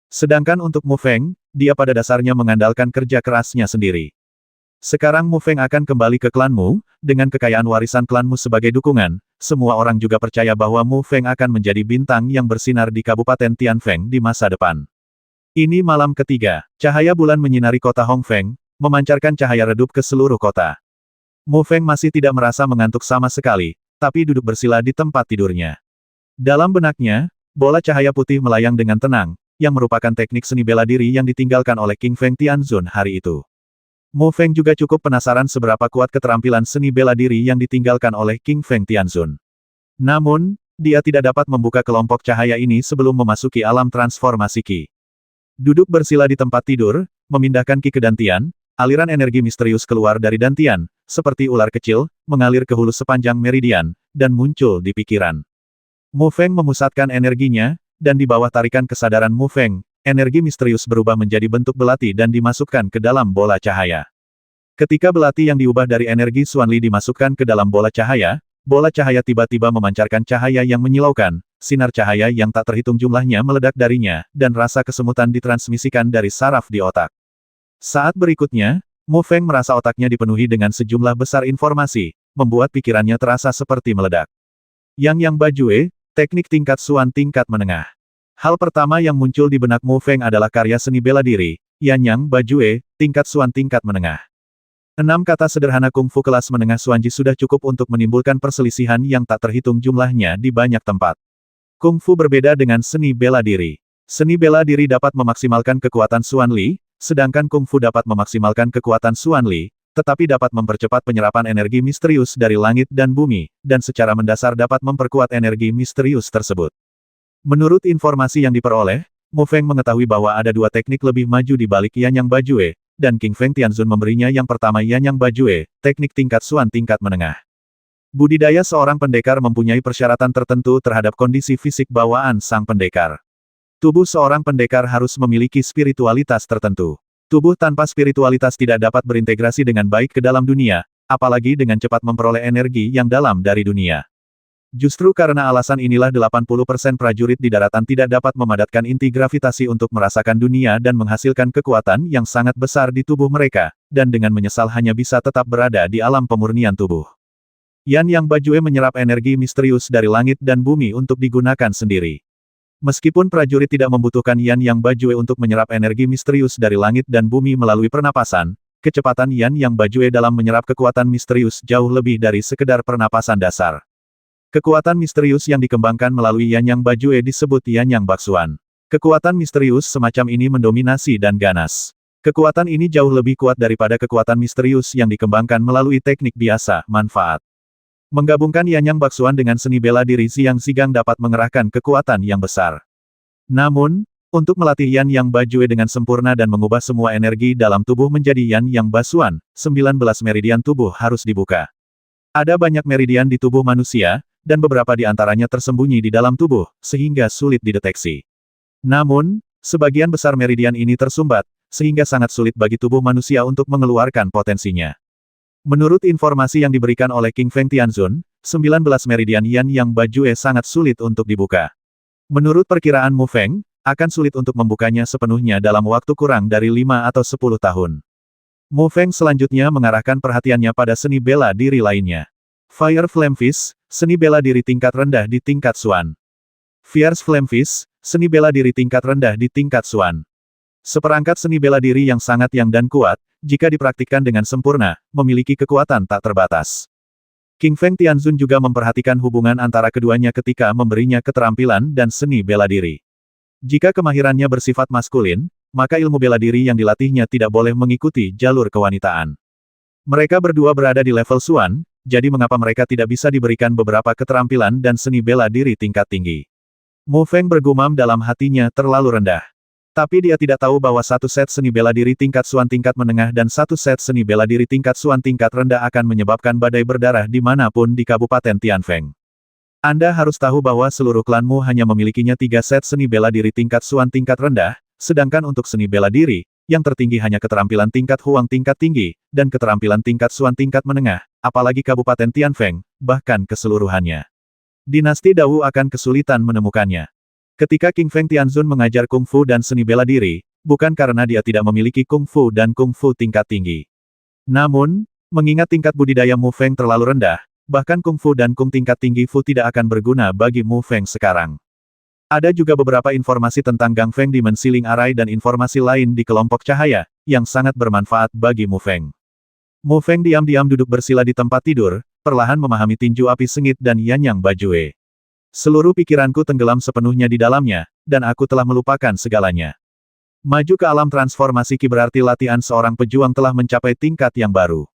Sedangkan untuk Mu Feng, dia pada dasarnya mengandalkan kerja kerasnya sendiri. Sekarang Mu Feng akan kembali ke klanmu, dengan kekayaan warisan klanmu sebagai dukungan, semua orang juga percaya bahwa Mu Feng akan menjadi bintang yang bersinar di Kabupaten Tianfeng di masa depan. Ini malam ketiga, cahaya bulan menyinari kota Hongfeng, memancarkan cahaya redup ke seluruh kota. Mu Feng masih tidak merasa mengantuk sama sekali, tapi duduk bersila di tempat tidurnya. Dalam benaknya, bola cahaya putih melayang dengan tenang, yang merupakan teknik seni bela diri yang ditinggalkan oleh King Feng Tianzun hari itu. Mu Feng juga cukup penasaran seberapa kuat keterampilan seni bela diri yang ditinggalkan oleh King Feng Tianzun. Namun, dia tidak dapat membuka kelompok cahaya ini sebelum memasuki alam transformasi Qi. Duduk bersila di tempat tidur, memindahkan Qi ke dantian, aliran energi misterius keluar dari dantian, seperti ular kecil, mengalir ke hulu sepanjang meridian, dan muncul di pikiran. Mu Feng memusatkan energinya, dan di bawah tarikan kesadaran Mu Feng, energi misterius berubah menjadi bentuk belati dan dimasukkan ke dalam bola cahaya. Ketika belati yang diubah dari energi Xuanli dimasukkan ke dalam bola cahaya tiba-tiba memancarkan cahaya yang menyilaukan, sinar cahaya yang tak terhitung jumlahnya meledak darinya, dan rasa kesemutan ditransmisikan dari saraf di otak. Saat berikutnya, Mu Feng merasa otaknya dipenuhi dengan sejumlah besar informasi, membuat pikirannya terasa seperti meledak. Yang Bajue, teknik tingkat Xuan tingkat menengah. Hal pertama yang muncul di benak Mu Feng adalah karya seni bela diri, Yang Bajue, tingkat Xuan tingkat menengah. 6 kata sederhana kungfu kelas menengah Xuanji sudah cukup untuk menimbulkan perselisihan yang tak terhitung jumlahnya di banyak tempat. Kungfu berbeda dengan seni bela diri. Seni bela diri dapat memaksimalkan kekuatan Xuanli, sedangkan kungfu dapat memaksimalkan kekuatan Xuanli, tetapi dapat mempercepat penyerapan energi misterius dari langit dan bumi, dan secara mendasar dapat memperkuat energi misterius tersebut. Menurut informasi yang diperoleh, Mu Feng mengetahui bahwa ada 2 teknik lebih maju di balik Yang Bajue, dan King Feng Tianzun memberinya yang pertama Yang Bajue, teknik tingkat Xuan tingkat menengah. Budidaya seorang pendekar mempunyai persyaratan tertentu terhadap kondisi fisik bawaan sang pendekar. Tubuh seorang pendekar harus memiliki spiritualitas tertentu. Tubuh tanpa spiritualitas tidak dapat berintegrasi dengan baik ke dalam dunia, apalagi dengan cepat memperoleh energi yang dalam dari dunia. Justru karena alasan inilah 80% prajurit di daratan tidak dapat memadatkan inti gravitasi untuk merasakan dunia dan menghasilkan kekuatan yang sangat besar di tubuh mereka, dan dengan menyesal hanya bisa tetap berada di alam pemurnian tubuh. Yang Bajue menyerap energi misterius dari langit dan bumi untuk digunakan sendiri. Meskipun prajurit tidak membutuhkan Yang Bajue untuk menyerap energi misterius dari langit dan bumi melalui pernapasan, kecepatan Yang Bajue dalam menyerap kekuatan misterius jauh lebih dari sekedar pernapasan dasar. Kekuatan misterius yang dikembangkan melalui Yang Bajue disebut Yang Baksuan. Kekuatan misterius semacam ini mendominasi dan ganas. Kekuatan ini jauh lebih kuat daripada kekuatan misterius yang dikembangkan melalui teknik biasa, manfaat. Menggabungkan Yang Baksuan dengan seni bela diri Xiang Zigang dapat mengerahkan kekuatan yang besar. Namun, untuk melatih Yang Bajue dengan sempurna dan mengubah semua energi dalam tubuh menjadi Yang Basuan, 19 meridian tubuh harus dibuka. Ada banyak meridian di tubuh manusia, dan beberapa di antaranya tersembunyi di dalam tubuh, sehingga sulit dideteksi. Namun, sebagian besar meridian ini tersumbat, sehingga sangat sulit bagi tubuh manusia untuk mengeluarkan potensinya. Menurut informasi yang diberikan oleh King Feng Tianzun, 19 meridian Yang Bajue sangat sulit untuk dibuka. Menurut perkiraan Mu Feng, akan sulit untuk membukanya sepenuhnya dalam waktu kurang dari 5 atau 10 tahun. Mu Feng selanjutnya mengarahkan perhatiannya pada seni bela diri lainnya. Fire Flame Fist, seni bela diri tingkat rendah di tingkat Xuan. Fierce Flame Fist, seni bela diri tingkat rendah di tingkat Xuan. Seperangkat seni bela diri yang sangat yang dan kuat, jika dipraktikkan dengan sempurna, memiliki kekuatan tak terbatas. King Feng Tianzun juga memperhatikan hubungan antara keduanya ketika memberinya keterampilan dan seni bela diri. Jika kemahirannya bersifat maskulin, maka ilmu bela diri yang dilatihnya tidak boleh mengikuti jalur kewanitaan. Mereka berdua berada di level Xuan, jadi mengapa mereka tidak bisa diberikan beberapa keterampilan dan seni bela diri tingkat tinggi? Mu Feng bergumam dalam hatinya terlalu rendah. Tapi dia tidak tahu bahwa satu set seni bela diri tingkat Xuan tingkat menengah dan satu set seni bela diri tingkat Xuan tingkat rendah akan menyebabkan badai berdarah dimanapun di Kabupaten Tianfeng. Anda harus tahu bahwa seluruh klanmu hanya memilikinya 3 set seni bela diri tingkat Xuan tingkat rendah, sedangkan untuk seni bela diri, yang tertinggi hanya keterampilan tingkat Huang tingkat tinggi, dan keterampilan tingkat Xuan tingkat menengah, apalagi Kabupaten Tianfeng, bahkan keseluruhannya. Dinasti Dao akan kesulitan menemukannya. Ketika King Feng Tianzun mengajar kungfu dan seni bela diri, bukan karena dia tidak memiliki kungfu dan kungfu tingkat tinggi. Namun, mengingat tingkat budidaya Mu Feng terlalu rendah, bahkan kungfu dan kung tingkat tinggi Fu tidak akan berguna bagi Mu Feng sekarang. Ada juga beberapa informasi tentang Gang Feng di Mensiling Arai dan informasi lain di kelompok cahaya, yang sangat bermanfaat bagi Mu Feng. Mu Feng diam-diam duduk bersila di tempat tidur, perlahan memahami tinju api sengit dan Yanyang Bajue. Seluruh pikiranku tenggelam sepenuhnya di dalamnya, dan aku telah melupakan segalanya. Maju ke alam transformasi Ki berarti latihan seorang pejuang telah mencapai tingkat yang baru.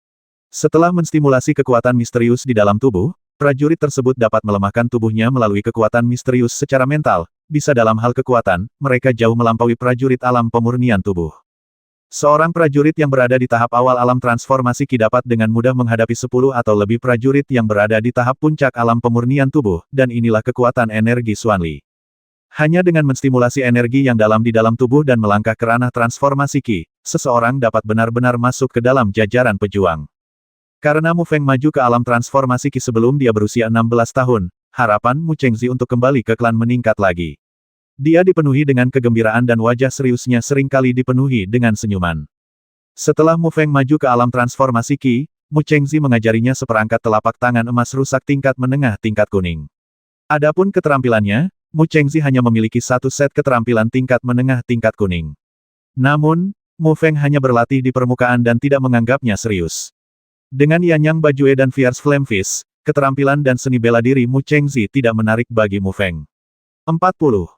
Setelah menstimulasi kekuatan misterius di dalam tubuh, prajurit tersebut dapat melemahkan tubuhnya melalui kekuatan misterius secara mental, bisa dalam hal kekuatan, mereka jauh melampaui prajurit alam pemurnian tubuh. Seorang prajurit yang berada di tahap awal alam transformasi Ki dapat dengan mudah menghadapi 10 atau lebih prajurit yang berada di tahap puncak alam pemurnian tubuh, dan inilah kekuatan energi Xuanli. Hanya dengan menstimulasi energi yang dalam di dalam tubuh dan melangkah ke ranah transformasi Ki, seseorang dapat benar-benar masuk ke dalam jajaran pejuang. Karena Mu Feng maju ke alam transformasi Ki sebelum dia berusia 16 tahun, harapan Mu Chengzi untuk kembali ke klan meningkat lagi. Dia dipenuhi dengan kegembiraan dan wajah seriusnya seringkali dipenuhi dengan senyuman. Setelah Mu Feng maju ke alam transformasi Ki, Mu Chengzi mengajarinya seperangkat telapak tangan emas rusak tingkat menengah tingkat kuning. Adapun keterampilannya, Mu Chengzi hanya memiliki satu set keterampilan tingkat menengah tingkat kuning. Namun, Mu Feng hanya berlatih di permukaan dan tidak menganggapnya serius. Dengan Yanyang Bajue dan Fierce Flame Fist, keterampilan dan seni bela diri Mu Chengzi tidak menarik bagi Mu Feng. 40.